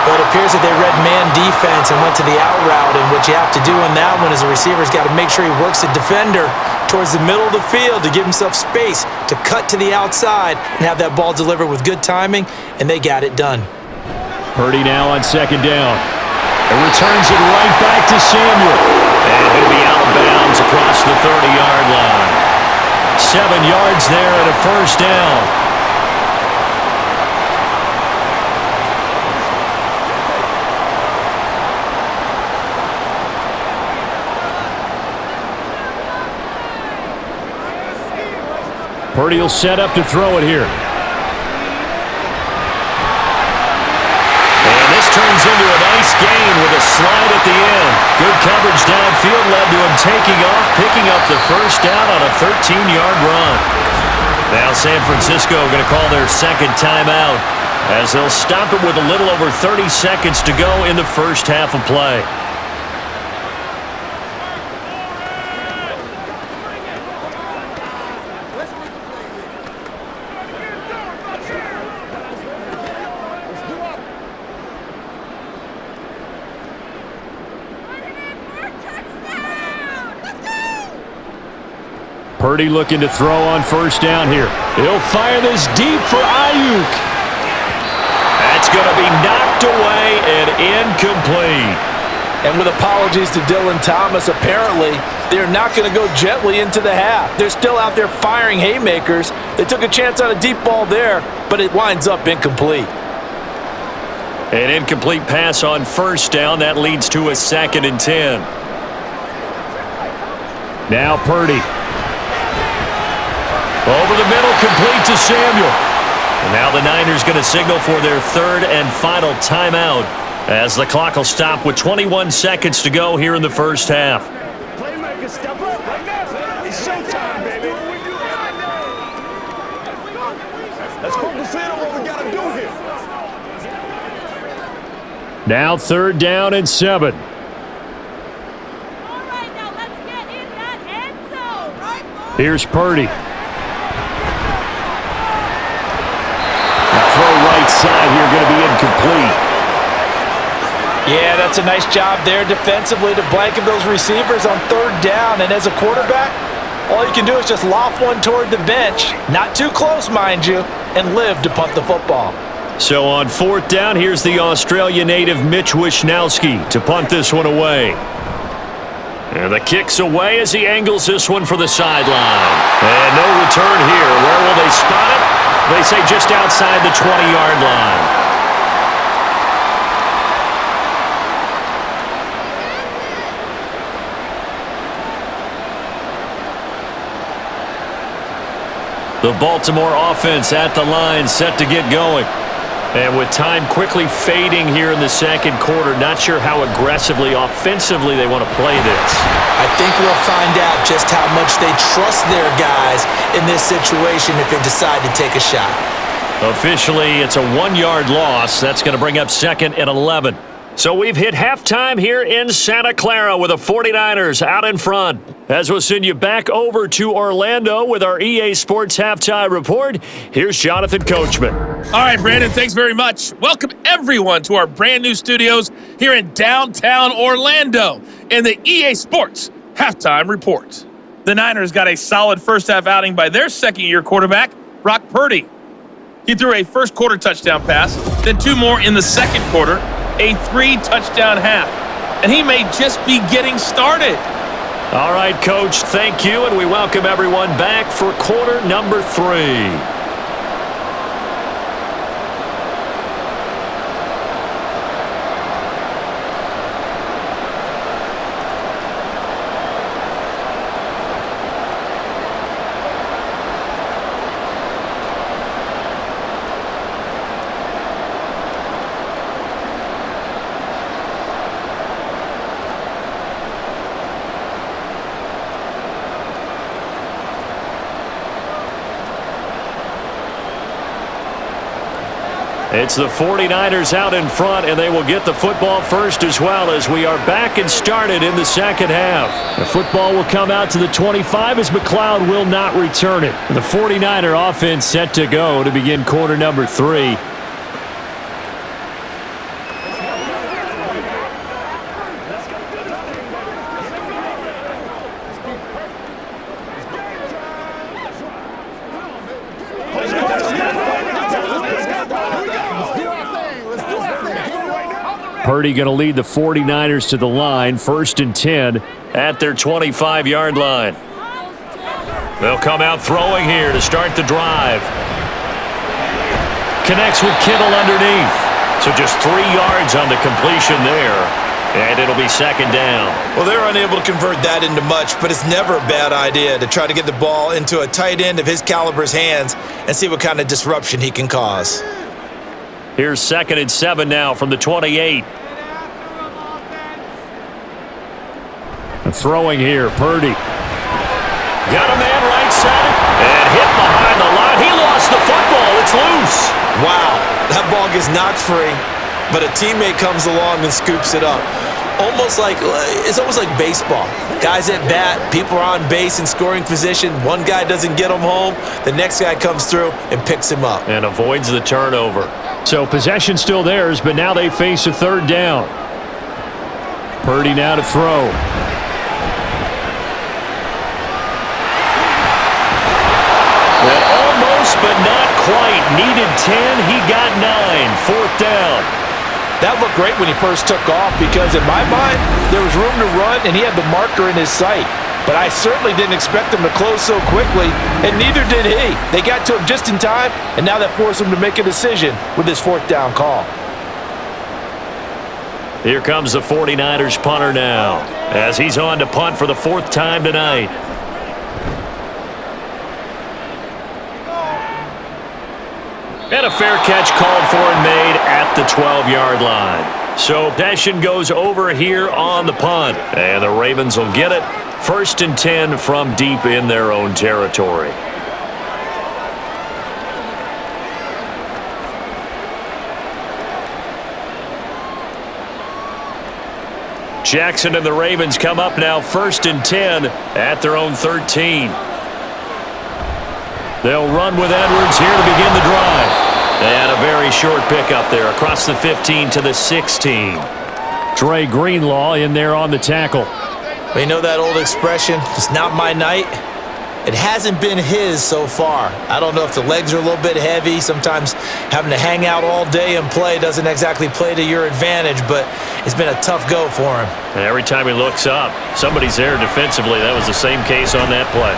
Well, it appears that they read man defense and went to the out route, and what you have to do on that one is the receiver's got to make sure he works the defender towards the middle of the field to give himself space to cut to the outside and have that ball delivered with good timing, and they got it done. Purdy now on second down. And returns it right back to Samuel. And he'll be out of bounds across the 30-yard line. 7 yards there and a first down. Purdy will set up to throw it here. And this turns into a nice gain with a slide at the end. Good coverage downfield led to him taking off, picking up the first down on a 13-yard run. Now San Francisco going to call their second timeout as they'll stop it with a little over 30 seconds to go in the first half of play. Purdy looking to throw on first down here. He'll fire this deep for Ayuk. That's going to be knocked away and incomplete. And with apologies to Dylan Thomas, apparently they're not going to go gently into the half. They're still out there firing haymakers. They took a chance on a deep ball there, but it winds up incomplete. An incomplete pass on first down. That leads to a 2nd and 10. Now Purdy. Over the middle, complete to Samuel. And now the Niners going to signal for their 3rd and final timeout as the clock will stop with 21 seconds to go here in the first half. Playmakers, step up right now. It's showtime, baby. Let's focus in on what we got to do here. Now 3rd down and 7. Here's Purdy. Throw right side here, going to be incomplete. Yeah, that's a nice job there defensively to blanket those receivers on 3rd down. And as a quarterback, all you can do is just loft one toward the bench, not too close, mind you, and live to punt the football. So on 4th down, here's the Australia native Mitch Wishnowsky to punt this one away. And the kick's away as he angles this one for the sideline. And no return here. Where will they spot it? They say just outside the 20-yard line. The Baltimore offense at the line, set to get going. And with time quickly fading here in the 2nd quarter, not sure how aggressively, offensively they want to play this. I think we'll find out just how much they trust their guys in this situation if they decide to take a shot. Officially, it's a 1-yard loss. That's going to bring up 2nd and 11. So we've hit halftime here in Santa Clara with the 49ers out in front. As we'll send you back over to Orlando with our EA Sports Halftime Report, here's Jonathan Coachman. All right, Brandon, thanks very much. Welcome, everyone, to our brand new studios here in downtown Orlando in the EA Sports Halftime Report. The Niners got a solid first-half outing by their second-year quarterback, Brock Purdy. He threw a first-quarter touchdown pass, then 2 more in the second quarter, a 3-touchdown half. And he may just be getting started. All right, Coach, thank you, and we welcome everyone back for quarter number 3. It's the 49ers out in front, and they will get the football first as well as we are back and started in the second half. The football will come out to the 25 as McLeod will not return it. The 49er offense set to go to begin quarter number 3. Purdy going to lead the 49ers to the line, 1st and 10 at their 25-yard line. They'll come out throwing here to start the drive. Connects with Kittle underneath. So just 3 yards on the completion there, and it'll be 2nd down. Well, they're unable to convert that into much, but it's never a bad idea to try to get the ball into a tight end of his caliber's hands and see what kind of disruption he can cause. Here's 2nd and 7 now from the 28. And throwing here, Purdy. Got a man right side and hit behind the line. He lost the football. It's loose. Wow, that ball gets knocked free, but a teammate comes along and scoops it up. It's almost like baseball. Guys at bat, people are on base in scoring position. One guy doesn't get him home. The next guy comes through and picks him up. And avoids the turnover. So possession still theirs, but now they face a 3rd down. Purdy now to throw. but not quite. Needed 10, he got 9. Fourth down. That looked great when he first took off because in my mind, there was room to run and he had the marker in his sight. But I certainly didn't expect him to close so quickly, and neither did he. They got to him just in time, and now that forced him to make a decision with his fourth down call. Here comes the 49ers punter now as he's on to punt for the fourth time tonight. And a fair catch called for and made at the 12-yard line. So possession goes over here on the punt. And the Ravens will get it. 1st and 10 from deep in their own territory. Jackson and the Ravens come up now 1st and 10 at their own 13. They'll run with Edwards here to begin the drive. And a very short pickup there across the 15 to the 16. Dre Greenlaw in there on the tackle. You know that old expression, it's not my night? It hasn't been his so far. I don't know if the legs are a little bit heavy. Sometimes having to hang out all day and play doesn't exactly play to your advantage, but it's been a tough go for him. And every time he looks up, somebody's there defensively. That was the same case on that play.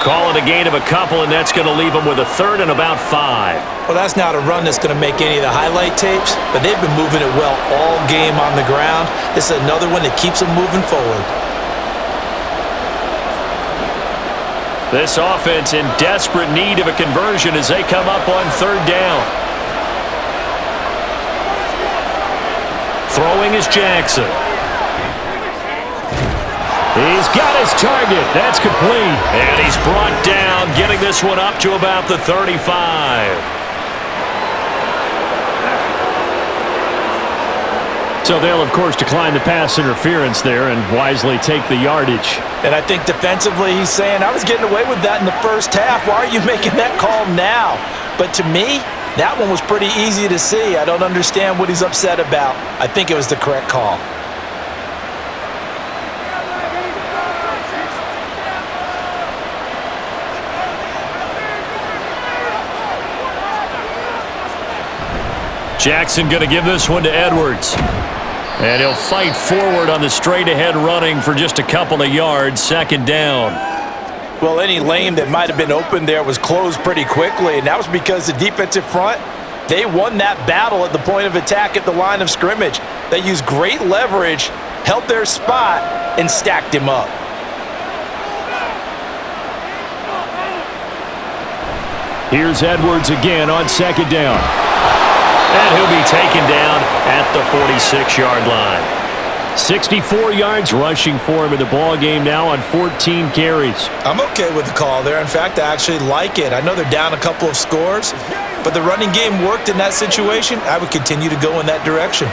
Call it a gain of a couple, and that's going to leave him with a 3rd and about 5. Well, that's not a run that's going to make any of the highlight tapes, but they've been moving it well all game on the ground. This is another one that keeps them moving forward. This offense in desperate need of a conversion as they come up on 3rd down. Throwing is Jackson. He's got his target. That's complete. And he's brought down, getting this one up to about the 35. So they'll, of course, decline the pass interference there and wisely take the yardage. And I think defensively he's saying, I was getting away with that in the first half. Why are you making that call now? But to me, that one was pretty easy to see. I don't understand what he's upset about. I think it was the correct call. Jackson going to give this one to Edwards. And he'll fight forward on the straight-ahead running for just a couple of yards. 2nd down. Well, any lane that might have been open there was closed pretty quickly, and that was because the defensive front, they won that battle at the point of attack at the line of scrimmage. They used great leverage, held their spot, and stacked him up. Here's Edwards again on 2nd down. And he'll be taken down at the 46-yard line. 64 yards rushing for him in the ball game now on 14 carries. I'm okay with the call there. In fact, I actually like it. I know they're down a couple of scores, but the running game worked in that situation. I would continue to go in that direction.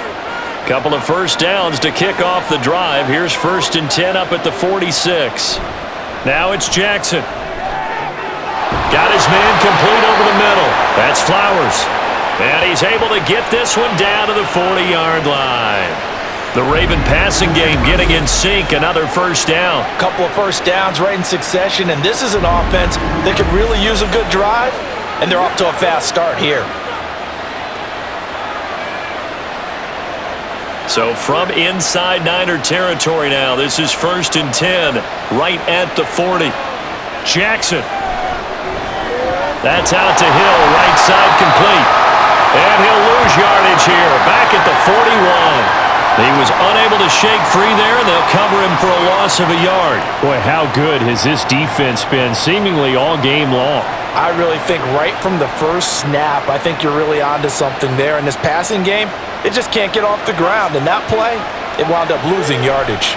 Couple of first downs to kick off the drive. Here's 1st and 10 up at the 46. Now it's Jackson. Got his man complete over the middle. That's Flowers. And he's able to get this one down to the 40-yard line. The Raven passing game getting in sync. Another first down. Couple of first downs right in succession, and this is an offense that could really use a good drive, and they're off to a fast start here. So from inside Niner territory now, this is 1st and 10, right at the 40. Jackson. That's out to Hill, right side complete. And he'll lose yardage here, back at the 41. He was unable to shake free there, and they'll cover him for a loss of a yard. Boy, how good has this defense been seemingly all game long? I really think right from the first snap, I think you're really onto something there. In this passing game, it just can't get off the ground. And that play, it wound up losing yardage.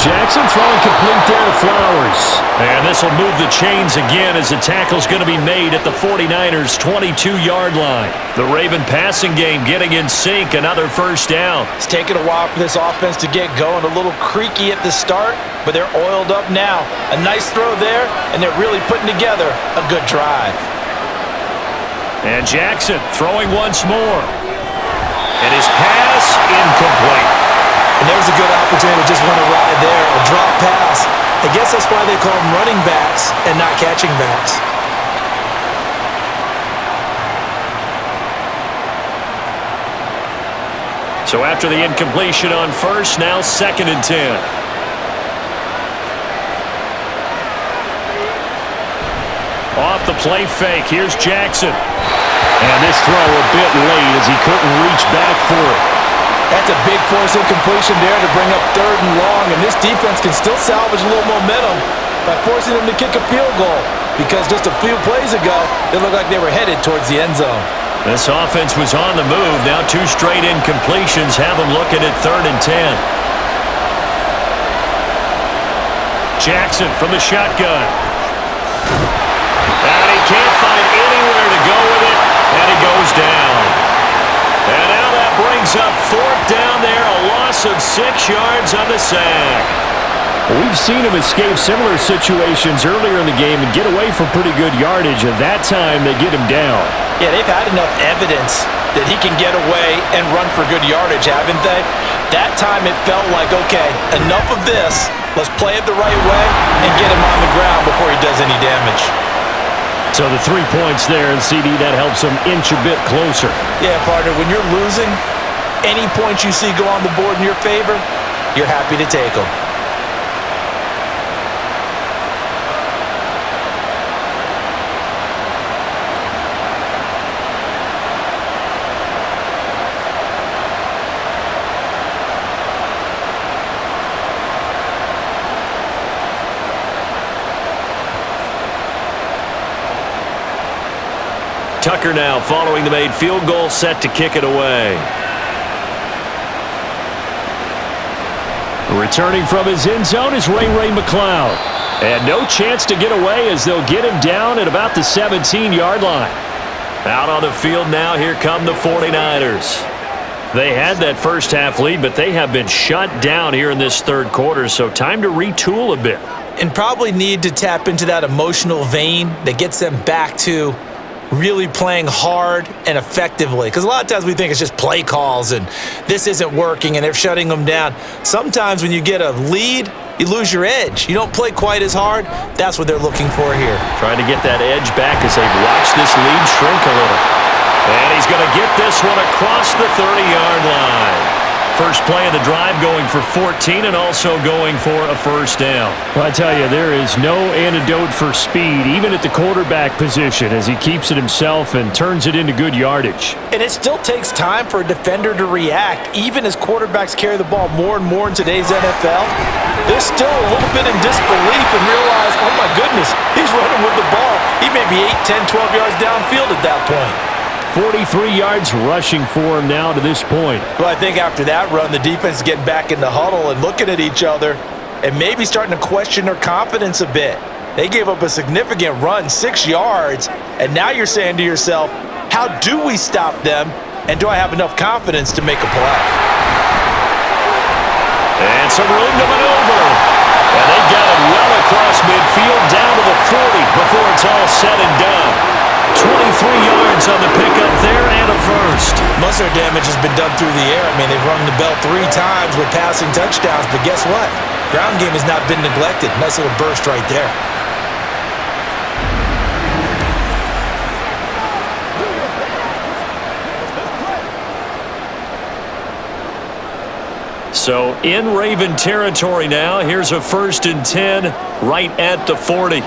Jackson throwing complete there to Flowers. And this will move the chains again as the tackle's going to be made at the 49ers' 22-yard line. The Raven passing game getting in sync, another first down. It's taken a while for this offense to get going. A little creaky at the start, but they're oiled up now. A nice throw there, and they're really putting together a good drive. And Jackson throwing once more. And his pass incomplete. And there's a good opportunity to just run a ride there, a drop pass. I guess that's why they call them running backs and not catching backs. So after the incompletion on first, now 2nd and 10. Off the play fake, here's Jackson. And this throw a bit late as he couldn't reach back for it. That's a big force incompletion there to bring up 3rd and long, and this defense can still salvage a little momentum by forcing them to kick a field goal, because just a few plays ago, they looked like they were headed towards the end zone. This offense was on the move. Now 2 straight incompletions have them looking at 3rd and 10. Jackson from the shotgun. And he can't find anywhere to go with it, and he goes down. And now that brings up 4th down there, a loss of 6 yards on the sack. We've seen him escape similar situations earlier in the game and get away from pretty good yardage, and that time they get him down. Yeah, they've had enough evidence that he can get away and run for good yardage, haven't they? That time it felt like, okay, enough of this. Let's play it the right way and get him on the ground before he does any damage. So the 3 points there, and CD, that helps him inch a bit closer. Yeah, partner, when you're losing, any points you see go on the board in your favor, you're happy to take them. Tucker now following the made field goal, set to kick it away. Returning from his end zone is Ray McCloud. And no chance to get away as they'll get him down at about the 17-yard line. Out on the field now, here come the 49ers. They had that first half lead, but they have been shut down here in this 3rd quarter, so time to retool a bit. And probably need to tap into that emotional vein that gets them back to really playing hard and effectively. Because a lot of times we think it's just play calls and this isn't working and they're shutting them down. Sometimes when you get a lead, you lose your edge. You don't play quite as hard. That's what they're looking for here. Trying to get that edge back as they've watched this lead shrink a little. And he's going to get this one across the 30-yard line. First play of the drive going for 14 and also going for a first down. Well, I tell you, there is no antidote for speed, even at the quarterback position, as he keeps it himself and turns it into good yardage. And it still takes time for a defender to react, even as quarterbacks carry the ball more and more in today's NFL. They're still a little bit in disbelief and realize, oh my goodness, he's running with the ball. He may be 8, 10, 12 yards downfield at that point. 43 yards rushing for him now to this point. Well, I think after that run, the defense is getting back in the huddle and looking at each other and maybe starting to question their confidence a bit. They gave up a significant run, 6 yards, and now you're saying to yourself, how do we stop them, and do I have enough confidence to make a play? And some room to maneuver. And they got it well across midfield down to the 40 before it's all said and done. 23 yards on the pickup there and a first. Most of their damage has been done through the air. I mean, they've rung the bell 3 times with passing touchdowns, but guess what? Ground game has not been neglected. Nice little burst right there. So in Raven territory now, here's a 1st and 10 right at the 40.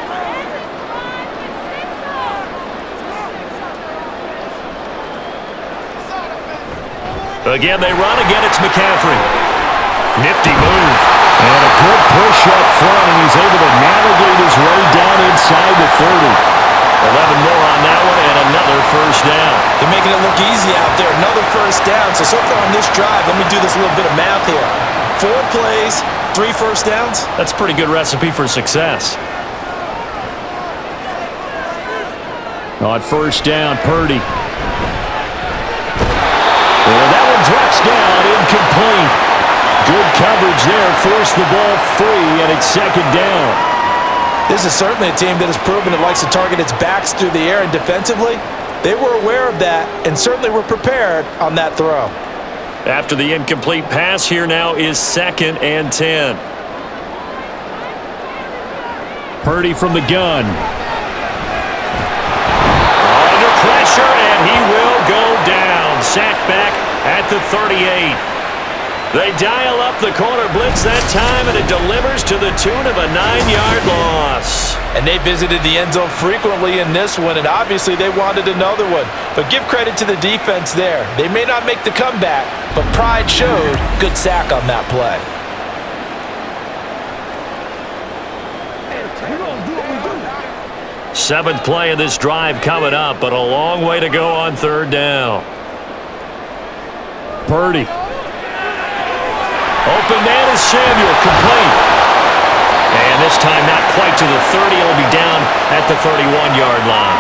Again, they run. Again, it's McCaffrey. Nifty move. And a good push up front, and he's able to navigate his way down inside the 30. 11 more on that one, and another first down. They're making it look easy out there. Another first down. So far on this drive, let me do this little bit of math here. 4 plays, 3 first downs. That's a pretty good recipe for success. On first down, Purdy. And that one drops down, incomplete. Good coverage there, forced the ball free, and it's 2nd down. This is certainly a team that has proven it likes to target its backs through the air, and defensively, they were aware of that and certainly were prepared on that throw. After the incomplete pass, here now is 2nd and 10. Purdy from the gun. Under pressure, and he will go down. Sacked back at the 38. They dial up the corner blitz that time, and it delivers to the tune of a 9-yard loss. And they visited the end zone frequently in this one, and obviously they wanted another one. But give credit to the defense there. They may not make the comeback, but pride showed. Good sack on that play. Seventh play of this drive coming up, but a long way to go on third down. Purdy. Open man is Samuel, complete. And this time not quite to the 30. It'll be down at the 31-yard line.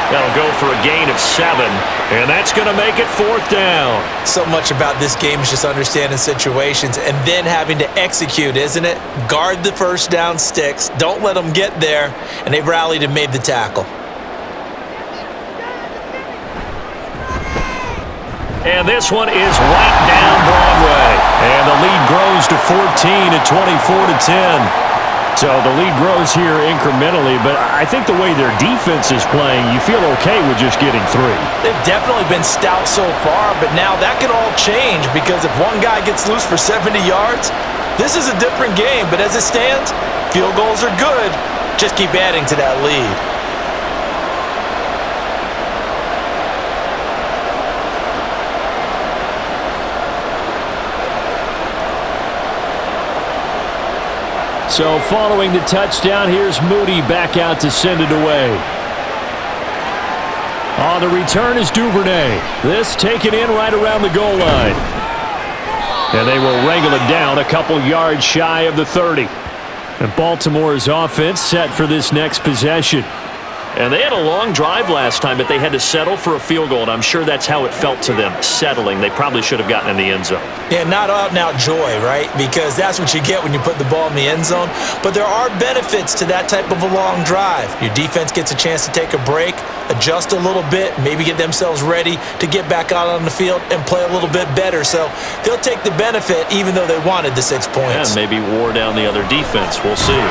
That'll go for a gain of 7, and that's going to make it fourth down. So much about this game is just understanding situations and then having to execute, isn't it? Guard the first down sticks. Don't let them get there, and they've rallied and made the tackle. And this one is right down Broadway. And the lead grows to 14 at 24-10. So the lead grows here incrementally, but I think the way their defense is playing, you feel okay with just getting 3. They've definitely been stout so far, but now that could all change because if one guy gets loose for 70 yards, this is a different game. But as it stands, field goals are good. Just keep adding to that lead. So following the touchdown, here's Moody back out to send it away. On the return is Duvernay. This taken in right around the goal line. And they will wrangle it down a couple yards shy of the 30. And Baltimore's offense set for this next possession. And they had a long drive last time, but they had to settle for a field goal, and I'm sure that's how it felt to them, settling. They probably should have gotten in the end zone. Yeah, not out-and-out joy, right? Because that's what you get when you put the ball in the end zone. But there are benefits to that type of a long drive. Your defense gets a chance to take a break, adjust a little bit, maybe get themselves ready to get back out on the field and play a little bit better. So they'll take the benefit even though they wanted the 6 points. And maybe wore down the other defense. We'll see.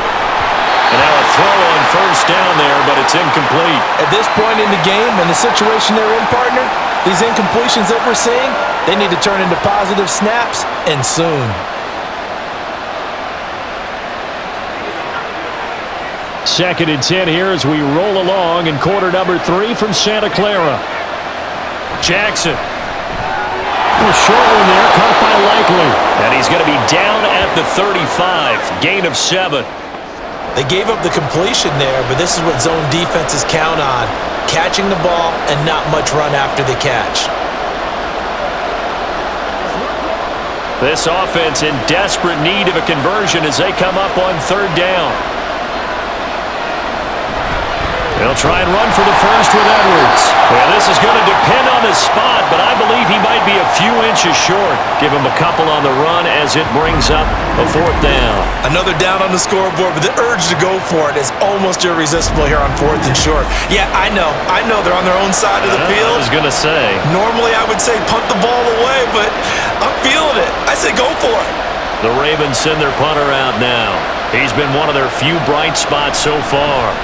And now a throw on first down there, but it's incomplete. At this point in the game and the situation they're in, partner, these incompletions that we're seeing, they need to turn into positive snaps, and soon. Second and 10 here as we roll along in quarter number 3 from Santa Clara. Jackson. A short one there, caught by Likely. And he's going to be down at the 35, gain of 7. They gave up the completion there, but this is what zone defenses count on. Catching the ball and not much run after the catch. This offense in desperate need of a conversion as they come up on third down. They'll try and run for the first with Edwards. Well, this is going to depend on the spot, but I believe he might be a few inches short. Give him a couple on the run as it brings up a fourth down. Another down on the scoreboard, but the urge to go for it is almost irresistible here on fourth and short. Yeah, I know they're on their own side of the field. I was going to say. Normally I would say punt the ball away, but I'm feeling it. I say go for it. The Ravens send their punter out now. He's been one of their few bright spots so far.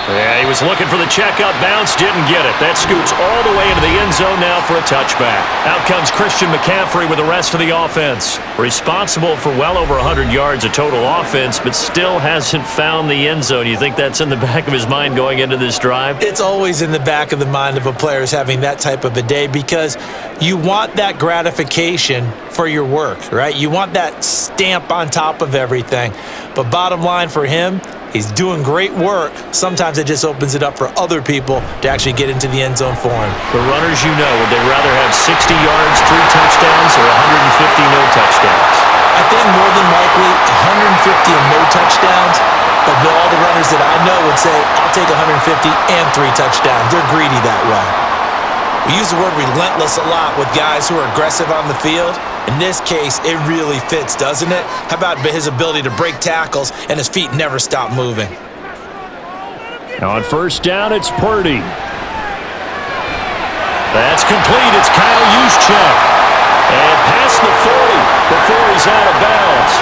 Yeah, he was looking for the checkup bounce, didn't get it. That scoots all the way into the end zone now for a touchback. Out comes Christian McCaffrey with the rest of the offense. Responsible for well over 100 yards of total offense, but still hasn't found the end zone. You think that's in the back of his mind going into this drive? It's always in the back of the mind of a player having that type of a day because you want that gratification for your work, right? You want that stamp on top of everything. But bottom line for him, he's doing great work. Sometimes it just opens it up for other people to actually get into the end zone for him. The runners, would they rather have 60 yards, 3 touchdowns, or 150 no touchdowns? I think more than likely 150 and no touchdowns, but all the runners that I know would say, I'll take 150 and 3 touchdowns. They're greedy that way. We use the word relentless a lot with guys who are aggressive on the field. In this case, it really fits, doesn't it? How about his ability to break tackles and his feet never stop moving? On first down, it's Purdy. That's complete. It's Kyle Juszczyk. And past the 40 before he's out of bounds.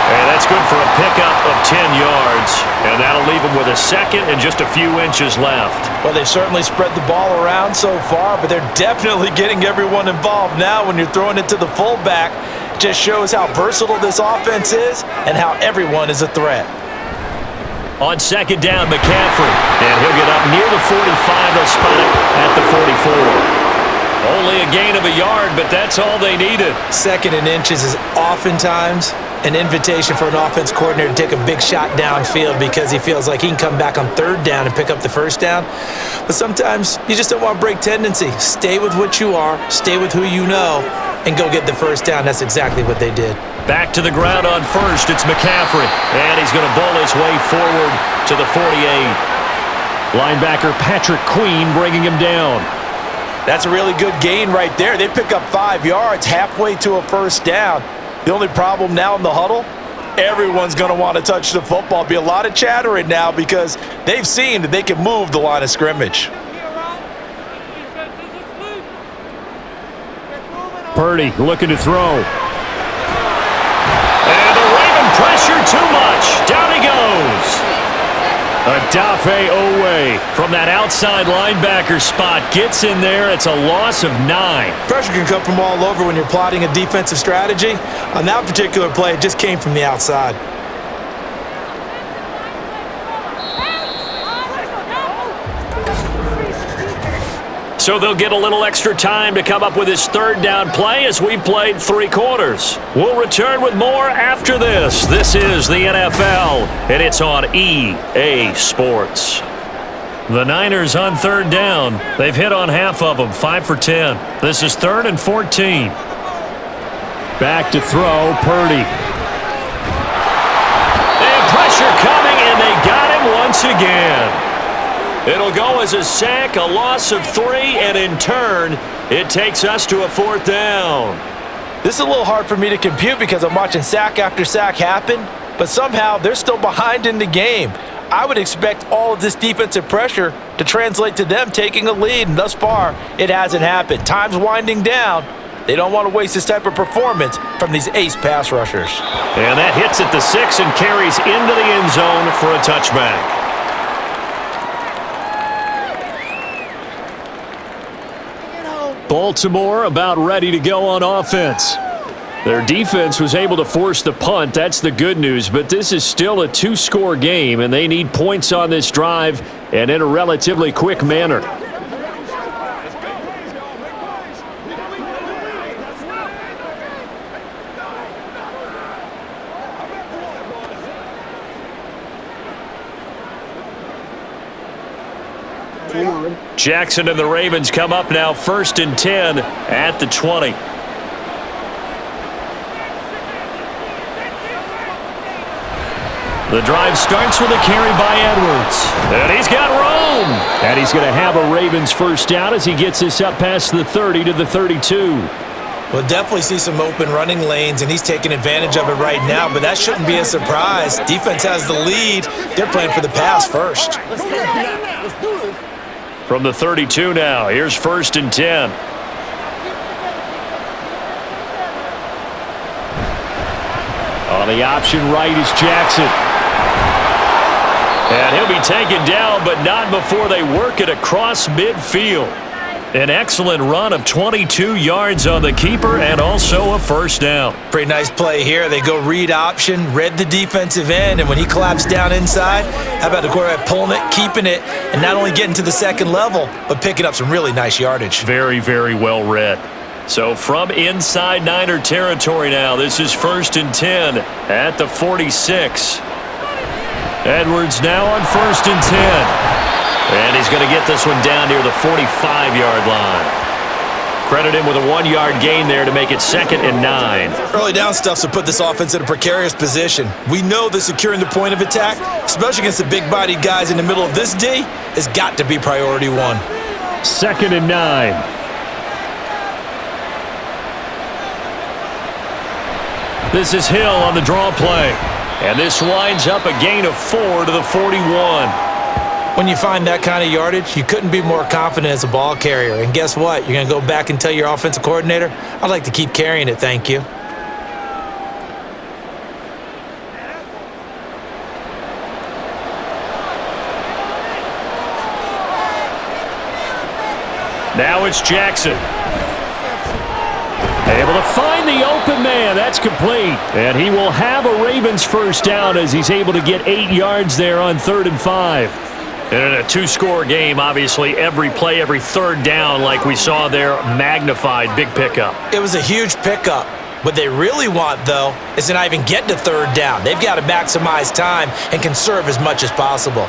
And that's good for a pickup of 10 yards. And that'll leave him with a second and just a few inches left. Well, they've certainly spread the ball around so far, but they're definitely getting everyone involved now when you're throwing it to the fullback. Just shows how versatile this offense is and how everyone is a threat. On second down, McCaffrey. And he'll get up near the 45. They'll spot it at the 44. Only a gain of a yard, but that's all they needed. Second and inches is oftentimes an invitation for an offense coordinator to take a big shot downfield because he feels like he can come back on third down and pick up the first down. But sometimes you just don't want to break tendency. Stay with what you are, stay with who you know, and go get the first down. That's exactly what they did. Back to the ground on first. It's McCaffrey. And he's going to bowl his way forward to the 48. Linebacker Patrick Queen bringing him down. That's a really good gain right there. They pick up 5 yards halfway to a first down. The only problem now in the huddle, everyone's going to want to touch the football. Be a lot of chattering now because they've seen that they can move the line of scrimmage. Purdy looking to throw. And the Raven pressure too much. Down he goes. Adafe Owe from that outside linebacker spot gets in there. It's a loss of 9. Pressure can come from all over when you're plotting a defensive strategy. On that particular play, it just came from the outside. So they'll get a little extra time to come up with his third down play as we've played 3 quarters. We'll return with more after this. This is the NFL, and it's on EA Sports. The Niners on third down. They've hit on half of them, 5 for 10. This is 3rd and 14. Back to throw, Purdy. And pressure coming, and they got him once again. It'll go as a sack, a loss of 3, and in turn, it takes us to a 4th down. This is a little hard for me to compute because I'm watching sack after sack happen, but somehow they're still behind in the game. I would expect all of this defensive pressure to translate to them taking a lead, and thus far, it hasn't happened. Time's winding down. They don't want to waste this type of performance from these ace pass rushers. And that hits at the 6 and carries into the end zone for a touchback. Baltimore about ready to go on offense. Their defense was able to force the punt. That's the good news, but this is still a 2-score game, and they need points on this drive and in a relatively quick manner. Jackson and the Ravens come up now 1st and 10 at the 20. The drive starts with a carry by Edwards. And he's got room. And he's going to have a Ravens first down as he gets this up past the 30 to the 32. We'll definitely see some open running lanes, and he's taking advantage of it right now, but that shouldn't be a surprise. Defense has the lead. They're playing for the pass first. From the 32 now, here's 1st and 10. On the option right is Jackson. And he'll be taken down, but not before they work it across midfield. An excellent run of 22 yards on the keeper and also a first down. Pretty nice play here. They go read option, read the defensive end, and when he collapsed down inside, how about the quarterback pulling it, keeping it, and not only getting to the second level, but picking up some really nice yardage. Very, very well read. So from inside Niner territory now, this is 1st and 10 at the 46. Edwards now on 1st and 10. And he's going to get this one down near the 45-yard line. Credit him with a 1-yard gain there to make it 2nd and 9. Early down stuff to put this offense in a precarious position. We know that securing the point of attack, especially against the big-bodied guys in the middle of this D, has got to be priority 1. 2nd and 9. This is Hill on the draw play. And this winds up a gain of 4 to the 41. When you find that kind of yardage, you couldn't be more confident as a ball carrier. And guess what? You're going to go back and tell your offensive coordinator, I'd like to keep carrying it, thank you. Now it's Jackson. Able to find the open man. That's complete. And he will have a Ravens first down as he's able to get 8 yards there on 3rd and 5. And in a two-score game, obviously, every play, every third down, like we saw there, magnified. Big pickup. It was a huge pickup. What they really want, though, is to not even get to 3rd down. They've got to maximize time and conserve as much as possible.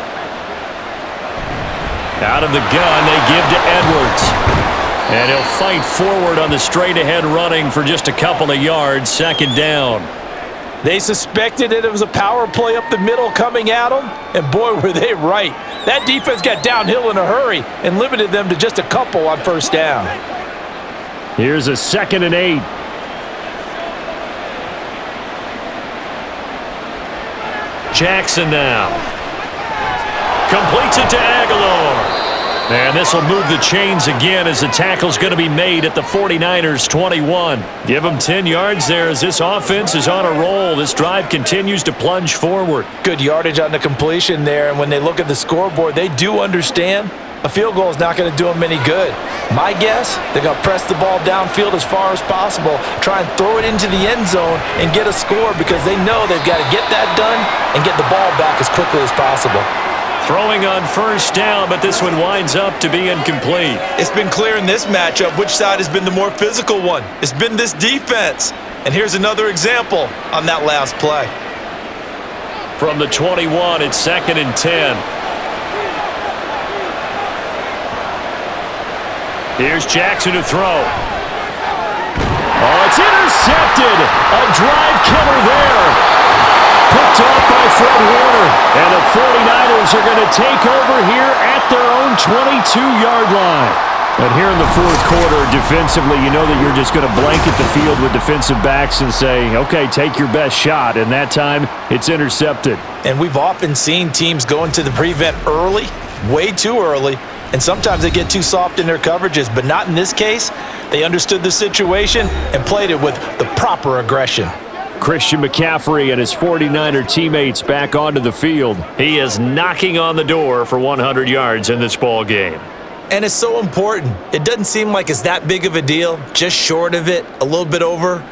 Out of the gun, they give to Edwards. And he'll fight forward on the straight-ahead running for just a couple of yards, 2nd down. They suspected it was a power play up the middle coming at them, and boy, were they right. That defense got downhill in a hurry and limited them to just a couple on 1st down. Here's a 2nd and 8. Jackson now. Completes it to Aguilar. And this will move the chains again as the tackle's going to be made at the 49ers 21. Give them 10 yards there as this offense is on a roll. This drive continues to plunge forward. Good yardage on the completion there, and when they look at the scoreboard, they do understand a field goal is not going to do them any good. My guess, they're going to press the ball downfield as far as possible, try and throw it into the end zone and get a score because they know they've got to get that done and get the ball back as quickly as possible. Throwing on 1st down, but this one winds up to be incomplete. It's been clear in this matchup which side has been the more physical one. It's been this defense. And here's another example on that last play. From the 21, it's 2nd and 10. Here's Jackson to throw. Oh, it's intercepted. A drive killer there. Picked off by Fred Warner. And the 49ers are going to take over here at their own 22-yard line. And here in the 4th quarter, defensively, you know that you're just going to blanket the field with defensive backs and say, okay, take your best shot. And that time, it's intercepted. And we've often seen teams go into the prevent early, way too early, and sometimes they get too soft in their coverages, but not in this case. They understood the situation and played it with the proper aggression. Christian McCaffrey and his 49er teammates back onto the field. He is knocking on the door for 100 yards in this ball game. And it's so important. It doesn't seem like it's that big of a deal, just short of it, a little bit over.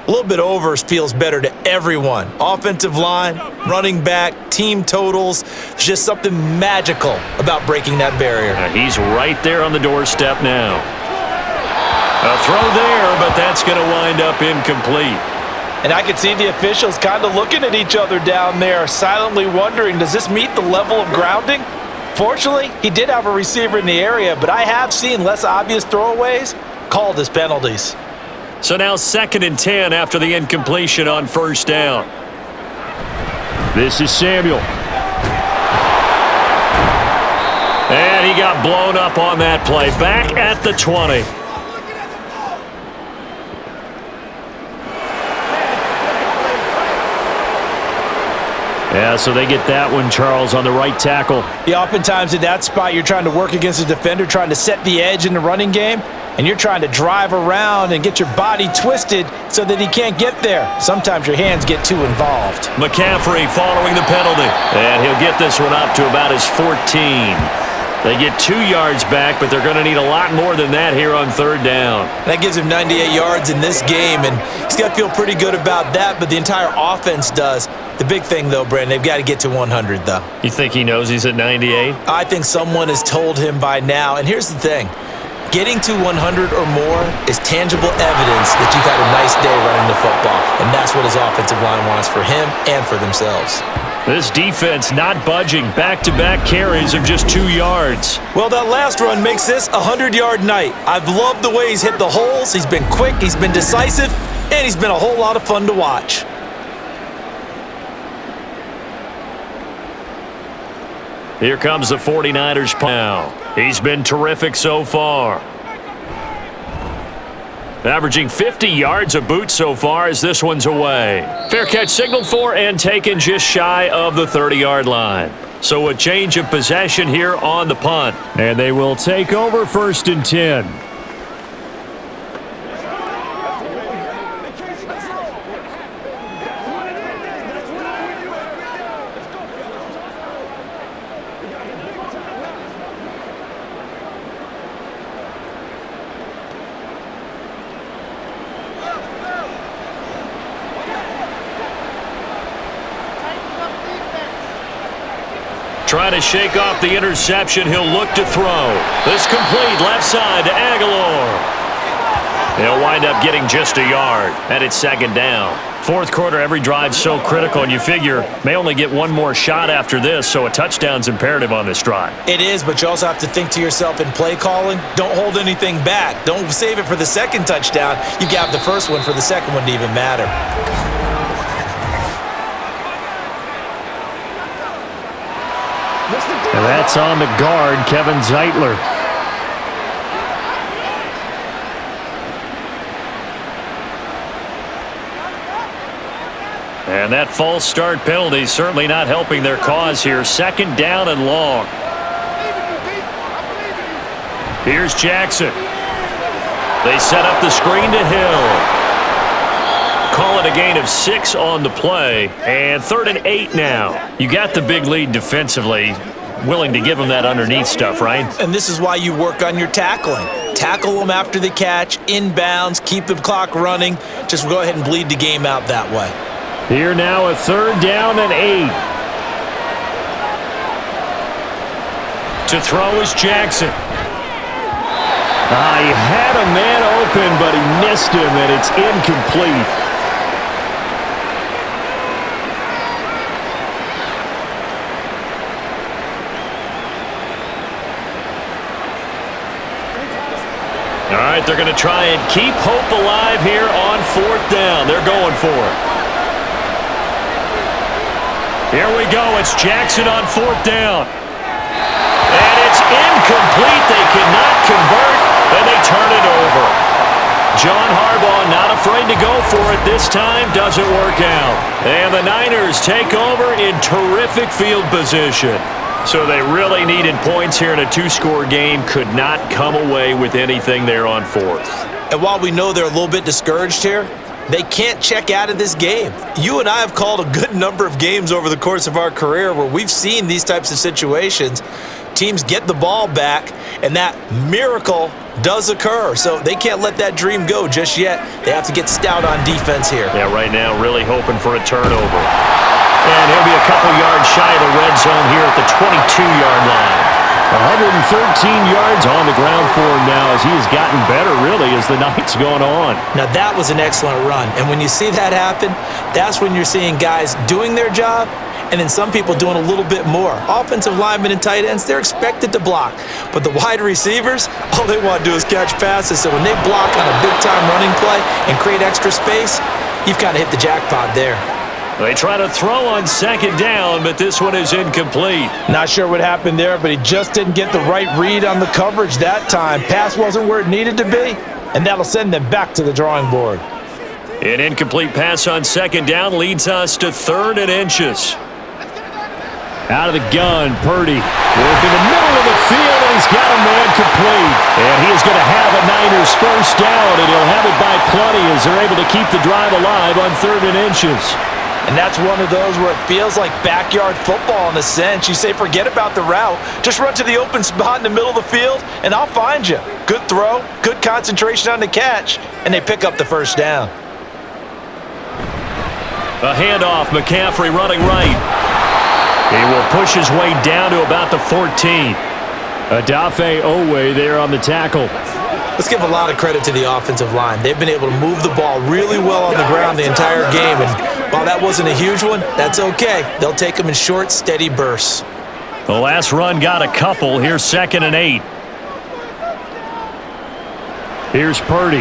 A little bit over feels better to everyone. Offensive line, running back, team totals. There's just something magical about breaking that barrier. He's right there on the doorstep now. A throw there, but that's going to wind up incomplete. And I could see the officials kind of looking at each other down there, silently wondering, does this meet the level of grounding? Fortunately, he did have a receiver in the area, but I have seen less obvious throwaways called as penalties. So now 2nd and 10 after the incompletion on 1st down. This is Samuel. And he got blown up on that play. Back at the 20. Yeah, so they get that one, Charles, on the right tackle. Yeah, oftentimes in that spot, you're trying to work against a defender, trying to set the edge in the running game, and you're trying to drive around and get your body twisted so that he can't get there. Sometimes your hands get too involved. McCaffrey following the penalty. And he'll get this one up to about his 14. They get 2 yards back, but they're going to need a lot more than that here on 3rd down. That gives him 98 yards in this game, and he's got to feel pretty good about that, but the entire offense does. The big thing, though, Brandon, they've got to get to 100, though. You think he knows he's at 98? I think someone has told him by now, and here's the thing. Getting to 100 or more is tangible evidence that you've had a nice day running the football, and that's what his offensive line wants for him and for themselves. This defense not budging. Back-to-back carries of just 2 yards. Well, that last run makes this a 100-yard night. I've loved the way he's hit the holes. He's been quick, he's been decisive, and he's been a whole lot of fun to watch. Here comes the 49ers now. He's been terrific so far. Averaging 50 yards a boot so far as this one's away. Fair catch signaled for and taken just shy of the 30-yard line. So a change of possession here on the punt. And they will take over 1st and 10. Trying to shake off the interception. He'll look to throw. This complete left side to Aguilar. He'll wind up getting just a yard, and it's 2nd down. 4th quarter, every drive's so critical, and you figure may only get one more shot after this, so a touchdown's imperative on this drive. It is, but you also have to think to yourself in play calling, don't hold anything back. Don't save it for the second touchdown. You got the first one for the second one to even matter. And that's on the guard, Kevin Zeitler. And that false start penalty certainly not helping their cause here. 2nd down and long. Here's Jackson. They set up the screen to Hill. Call it a gain of 6 on the play. And 3rd and 8 now. You got the big lead defensively. Willing to give them that underneath stuff, right? And this is why you work on your tackling. Tackle them after the catch, inbounds, keep the clock running. Just go ahead and bleed the game out that way. Here now, a 3rd down and 8. To throw is Jackson. He had a man open, but he missed him, and it's incomplete. All right, they're going to try and keep hope alive here on 4th down. They're going for it. Here we go. It's Jackson on 4th down. And it's incomplete. They cannot convert, and they turn it over. John Harbaugh not afraid to go for it this time. Doesn't work out. And the Niners take over in terrific field position. So they really needed points here in a 2-score game. Could not come away with anything there on 4th. And while we know they're a little bit discouraged here, they can't check out of this game. You and I have called a good number of games over the course of our career where we've seen these types of situations. Teams get the ball back, and that miracle does occur. So they can't let that dream go just yet. They have to get stout on defense here. Yeah, right now really hoping for a turnover. And he'll be a couple yards shy of the red zone here at the 22-yard line. 113 yards on the ground for him now as he has gotten better, really, as the night's gone on. Now, that was an excellent run. And when you see that happen, that's when you're seeing guys doing their job and then some people doing a little bit more. Offensive linemen and tight ends, they're expected to block. But the wide receivers, all they want to do is catch passes. So when they block on a big-time running play and create extra space, you've kind of hit the jackpot there. They try to throw on 2nd down, but this one is incomplete. Not sure what happened there, but he just didn't get the right read on the coverage that time. Pass wasn't where it needed to be, and that'll send them back to the drawing board. An incomplete pass on 2nd down leads us to 3rd and inches. Out of the gun, Purdy working the middle of the field, and he's got a man complete. And he is going to have a Niners 1st down, and he'll have it by plenty as they're able to keep the drive alive on 3rd and inches. And that's one of those where it feels like backyard football in a sense. You say, forget about the route. Just run to the open spot in the middle of the field, and I'll find you. Good throw, good concentration on the catch, and they pick up the 1st down. A handoff, McCaffrey running right. He will push his way down to about the 14. Adafe Owe there on the tackle. Let's give a lot of credit to the offensive line. They've been able to move the ball really well on the ground the entire game. And while that wasn't a huge one, that's okay. They'll take them in short, steady bursts. The last run got a couple. Here's 2nd and 8. Here's Purdy.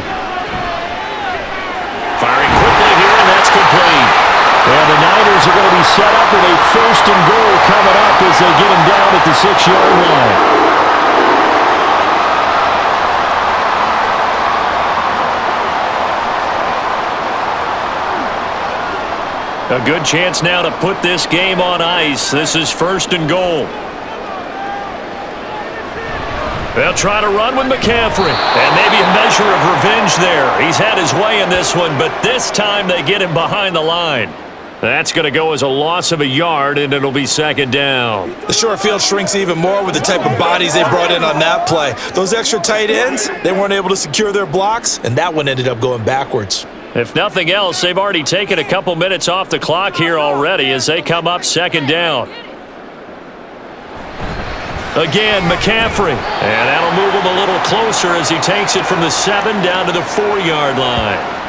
Firing quickly here, and that's complete. And the Niners are going to be set up with a 1st and goal coming up as they get him down at the 6-yard line. A good chance now to put this game on ice. This is 1st and goal. They'll try to run with McCaffrey. And maybe a measure of revenge there. He's had his way in this one, but this time they get him behind the line. That's going to go as a loss of a yard, and it'll be 2nd down. The short field shrinks even more with the type of bodies they brought in on that play. Those extra tight ends, they weren't able to secure their blocks, and that one ended up going backwards. If nothing else, they've already taken a couple minutes off the clock here already as they come up 2nd down. Again, McCaffrey. And that'll move him a little closer as he takes it from the 7 down to the 4-yard line.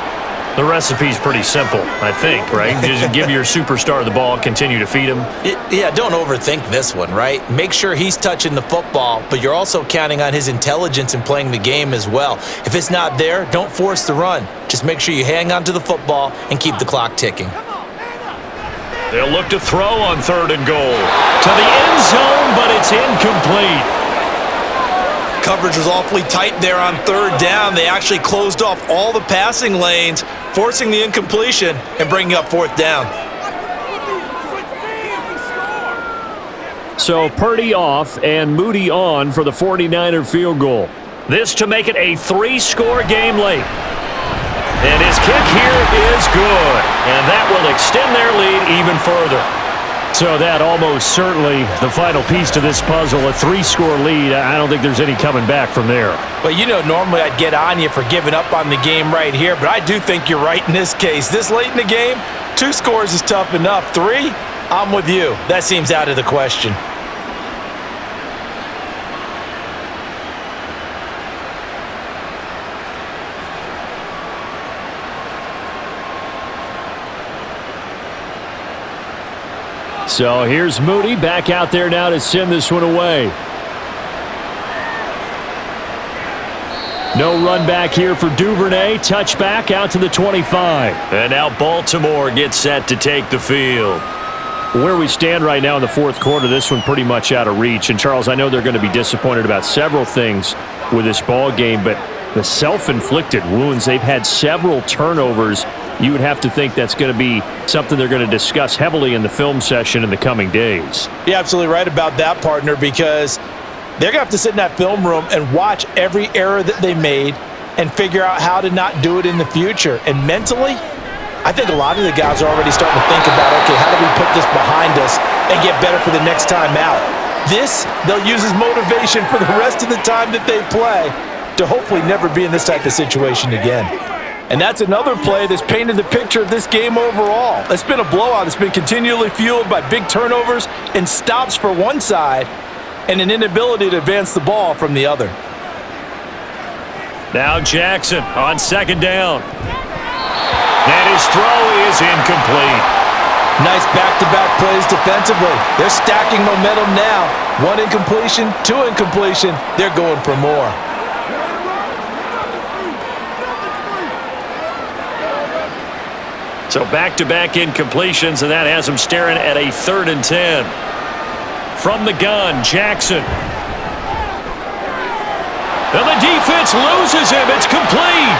The recipe's pretty simple, I think, right? Just give your superstar the ball, continue to feed him. Yeah, don't overthink this one, right? Make sure he's touching the football, but you're also counting on his intelligence in playing the game as well. If it's not there, don't force the run. Just make sure you hang on to the football and keep the clock ticking. They'll look to throw on 3rd and goal. To the end zone, but it's incomplete. Coverage was awfully tight there on 3rd down. They actually closed off all the passing lanes, forcing the incompletion and bringing up 4th down. So Purdy off and Moody on for the 49er field goal. This to make it a 3-score game late. And his kick here is good. And that will extend their lead even further. So that almost certainly the final piece to this puzzle, a 3-score lead. I don't think there's any coming back from there. Well, you know, normally I'd get on you for giving up on the game right here, but I do think you're right in this case. This late in the game, 2 scores is tough enough. 3, I'm with you. That seems out of the question. So here's Moody back out there now to send this one away. No run back here for Duvernay. Touchback out to the 25. And now Baltimore gets set to take the field. Where we stand right now in the 4th quarter, this one pretty much out of reach. And Charles, I know they're going to be disappointed about several things with this ball game, but the self-inflicted wounds, they've had several turnovers. You would have to think that's going to be something they're going to discuss heavily in the film session in the coming days. You're absolutely right about that, partner, because they're going to have to sit in that film room and watch every error that they made and figure out how to not do it in the future. And mentally, I think a lot of the guys are already starting to think about, okay, how do we put this behind us and get better for the next time out? This, they'll use as motivation for the rest of the time that they play to hopefully never be in this type of situation again. And that's another play that's painted the picture of this game overall. It's been a blowout. It's been continually fueled by big turnovers and stops for one side and an inability to advance the ball from the other. Now Jackson on 2nd down. And his throw is incomplete. Nice back-to-back plays defensively. They're stacking momentum now. 1 incompletion, 2 incompletion. They're going for more. So back-to-back incompletions, and that has them staring at a 3rd and 10. From the gun, Jackson. And the defense loses him. It's complete.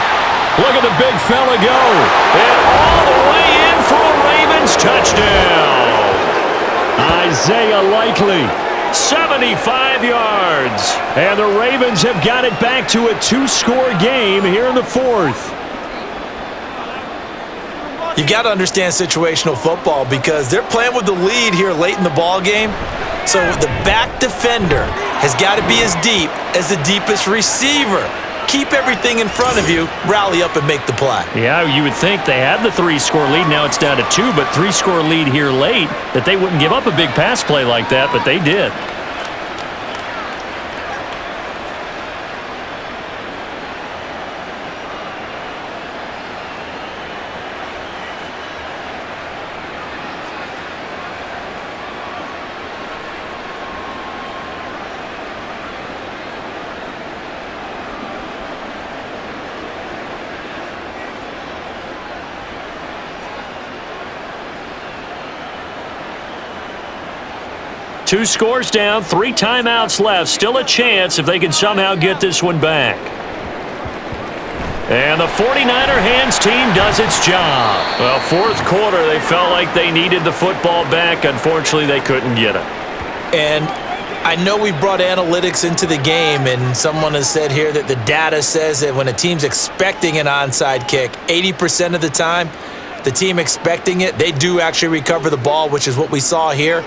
Look at the big fella go. And all the way in for a Ravens touchdown. Isaiah Likely, 75 yards. And the Ravens have got it back to a 2-score game here in the 4th. You've got to understand situational football because they're playing with the lead here late in the ball game. So the back defender has got to be as deep as the deepest receiver. Keep everything in front of you, rally up and make the play. Yeah, you would think they had the 3-score lead. Now it's down to 2, but 3-score lead here late, that they wouldn't give up a big pass play like that, but they did. Two scores down, 3 timeouts left. Still a chance if they can somehow get this one back. And the 49er hands team does its job. Well, fourth quarter, they felt like they needed the football back. Unfortunately, they couldn't get it. And I know we brought analytics into the game, and someone has said here that the data says that when a team's expecting an onside kick, 80% of the time, the team expecting it, they do actually recover the ball, which is what we saw here.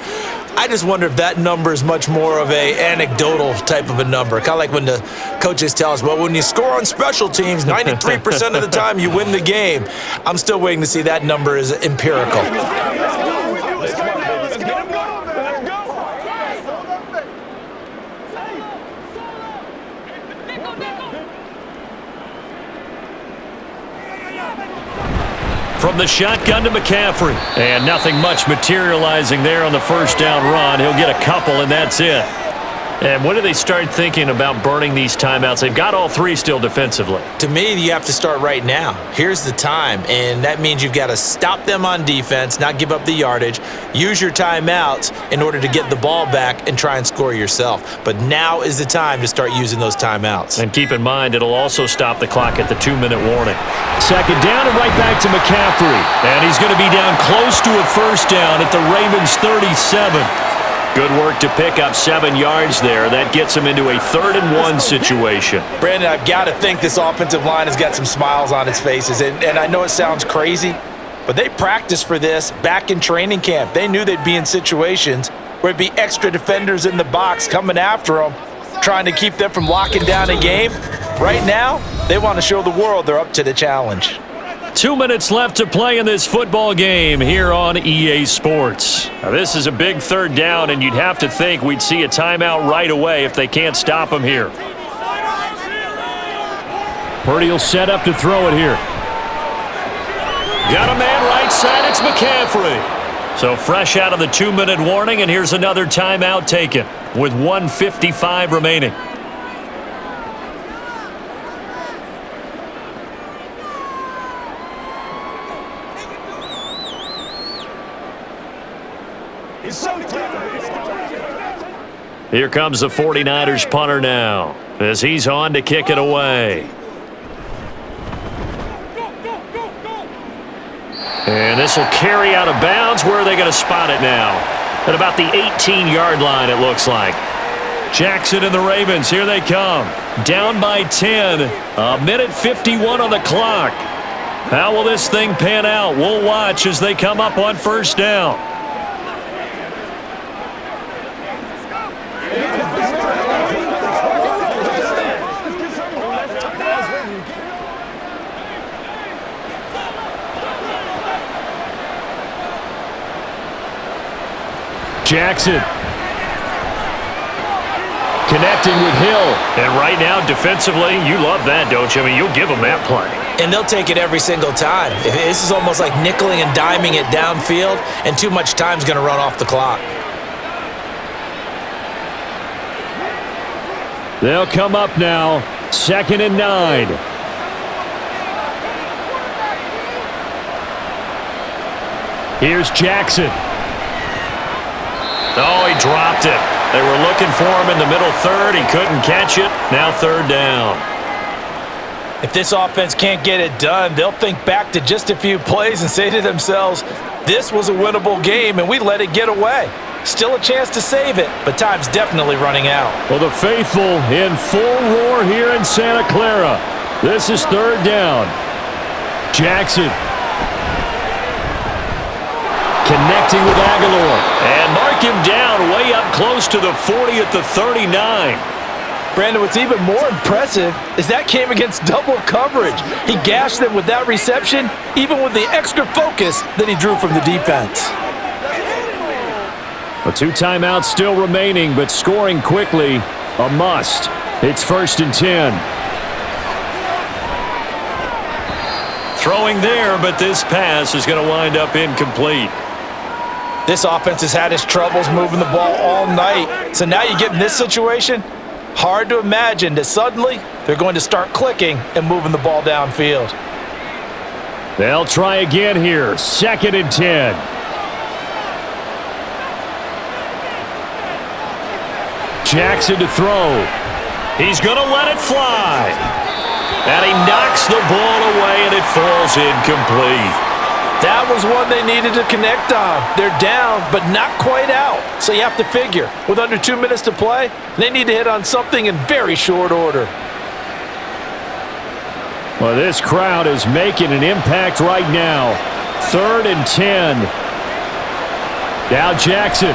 I just wonder if that number is much more of a anecdotal type of a number. Kind of like when the coaches tell us, well, when you score on special teams, 93% of the time you win the game. I'm still waiting to see that number is empirical. From the shotgun to McCaffrey. And nothing much materializing there on the first down run. He'll get a couple, and that's it. And when do they start thinking about burning these timeouts? They've got all three still defensively. To me, you have to start right now. Here's the time, and that means you've got to stop them on defense, not give up the yardage, use your timeouts in order to get the ball back and try and score yourself. But now is the time to start using those timeouts. And keep in mind, it'll also stop the clock at the 2-minute warning. Second down and right back to McCaffrey. And he's going to be down close to a first down at the Ravens' 37. Good work to pick up 7 yards there. That gets him into a 3rd-and-1 situation. Brandon, I've got to think this offensive line has got some smiles on its faces. And I know it sounds crazy, but they practiced for this back in training camp. They knew they'd be in situations where it'd be extra defenders in the box coming after them, trying to keep them from locking down a game. Right now, they want to show the world they're up to the challenge. 2 minutes left to play in this football game here on EA Sports. Now, this is a big 3rd down, and you'd have to think we'd see a timeout right away if they can't stop him here. Purdy will set up to throw it here. Got a man right side, it's McCaffrey. So fresh out of the 2-minute warning, and here's another timeout taken with 1:55 remaining. Here comes the 49ers punter now as he's on to kick it away. And this will carry out of bounds. Where are they going to spot it now? At about the 18-yard line, it looks like. Jackson and the Ravens, here they come. Down by 10. 1:51 on the clock. How will this thing pan out? We'll watch as they come up on first down. Jackson connecting with Hill. And right now, defensively, you love that, don't you? I mean, you'll give them that play. And they'll take it every single time. This is almost like nickeling and diming it downfield, and too much time's going to run off the clock. They'll come up now, 2nd and 9. Here's Jackson. Oh, he dropped it. They were looking for him in the middle 3rd. He couldn't catch it. Now 3rd down. If this offense can't get it done, they'll think back to just a few plays and say to themselves, this was a winnable game and we let it get away. Still a chance to save it, but time's definitely running out. Well, the faithful in full roar here in Santa Clara. This is 3rd down. Jackson connecting with Aguilar. And mark him down way up close to the 40 at the 39. Brandon, what's even more impressive is that came against double coverage. He gashed them with that reception, even with the extra focus that he drew from the defense. The 2 timeouts still remaining, but scoring quickly, a must. It's 1st and 10. Throwing there, but this pass is going to wind up incomplete. This offense has had its troubles moving the ball all night. So now you get in this situation, hard to imagine that suddenly they're going to start clicking and moving the ball downfield. They'll try again here, 2nd and 10. Jackson to throw. He's going to let it fly. And he knocks the ball away, and it falls incomplete. That was one they needed to connect on. They're down, but not quite out. So you have to figure, with under 2 minutes to play, they need to hit on something in very short order. Well, this crowd is making an impact right now. 3rd and 10. Now Jackson.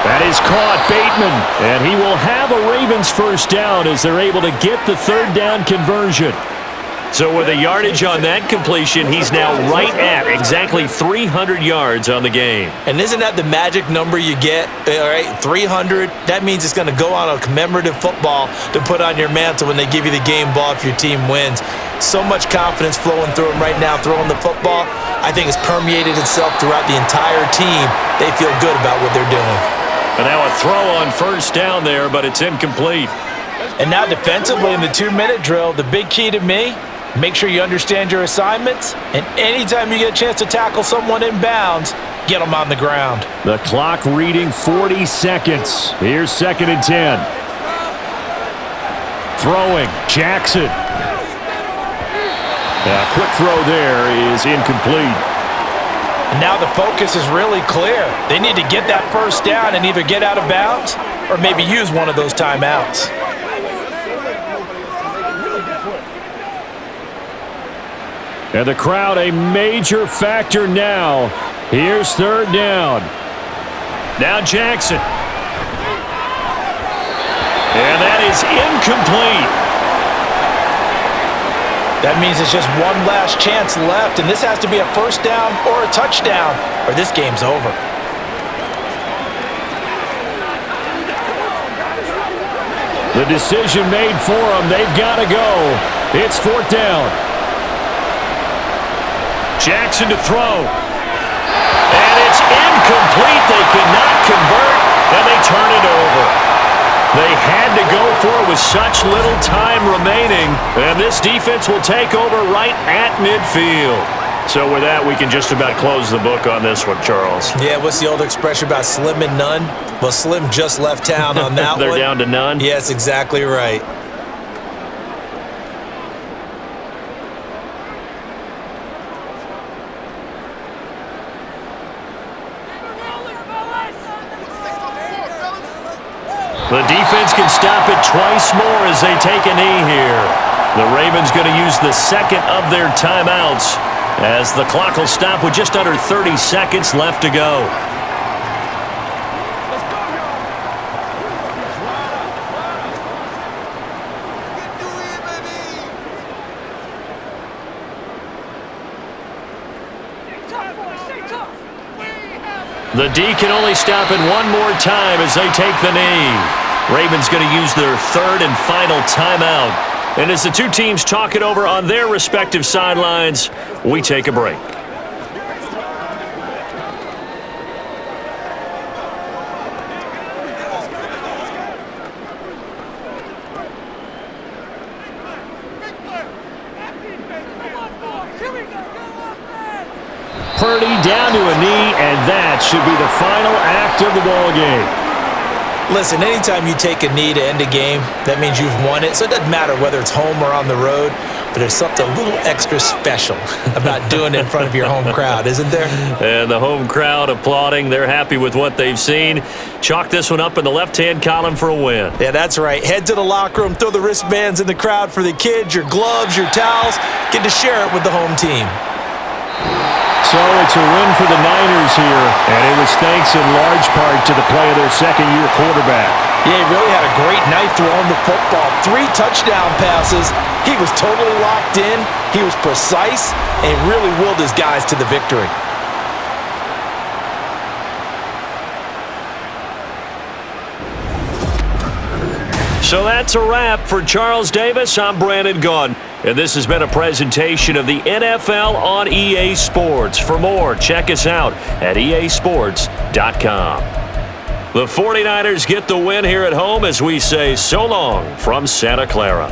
That is caught, Bateman. And he will have a Ravens first down as they're able to get the 3rd down conversion. So with a yardage on that completion, he's now right at exactly 300 yards on the game. And isn't that the magic number you get? All right, 300. That means it's going to go on a commemorative football to put on your mantle when they give you the game ball if your team wins. So much confidence flowing through him right now, throwing the football. I think it's permeated itself throughout the entire team. They feel good about what they're doing. And now a throw on first down there, but it's incomplete. And now defensively in the 2-minute drill, the big key to me, make sure you understand your assignments, and anytime you get a chance to tackle someone in bounds, get them on the ground. The clock reading 40 seconds. Here's 2nd and 10. Throwing, Jackson. A quick throw there is incomplete. And now the focus is really clear. They need to get that first down and either get out of bounds or maybe use one of those timeouts. And the crowd a major factor now. Here's 3rd down. Now Jackson. And that is incomplete. That means it's just one last chance left, and this has to be a first down or a touchdown, or this game's over. The decision made for them. They've got to go. It's 4th down. Jackson to throw. And it's incomplete. They cannot convert, and they turn it over. They had to go for it with such little time remaining, and this defense will take over right at midfield. So with that, we can just about close the book on this one, Charles. Yeah, what's the old expression about slim and none? Well, Slim just left town on that They're one. down to none? Yes, exactly right. The defense can stop it twice more as they take a knee here. The Ravens going to use the 2nd of their timeouts as the clock will stop with just under 30 seconds left to go. The D can only stop it one more time as they take the knee. Ravens going to use their 3rd and final timeout. And as the two teams talk it over on their respective sidelines, we take a break. Purdy down to a knee, and that should be the final act of the ball game. Listen, anytime you take a knee to end a game, that means you've won it. So it doesn't matter whether it's home or on the road, but there's something a little extra special about doing it in front of your home crowd, isn't there? And the home crowd applauding. They're happy with what they've seen. Chalk this one up in the left-hand column for a win. Yeah, that's right. Head to the locker room, throw the wristbands in the crowd for the kids, your gloves, your towels. Get to share it with the home team. So it's a win for the Niners here, and it was thanks in large part to the play of their second-year quarterback. Yeah, he really had a great night throwing the football. 3 touchdown passes. He was totally locked in. He was precise, and really willed his guys to the victory. So that's a wrap for Charles Davis. I'm Brandon Gunn. And this has been a presentation of the NFL on EA Sports. For more, check us out at easports.com. The 49ers get the win here at home as we say so long from Santa Clara.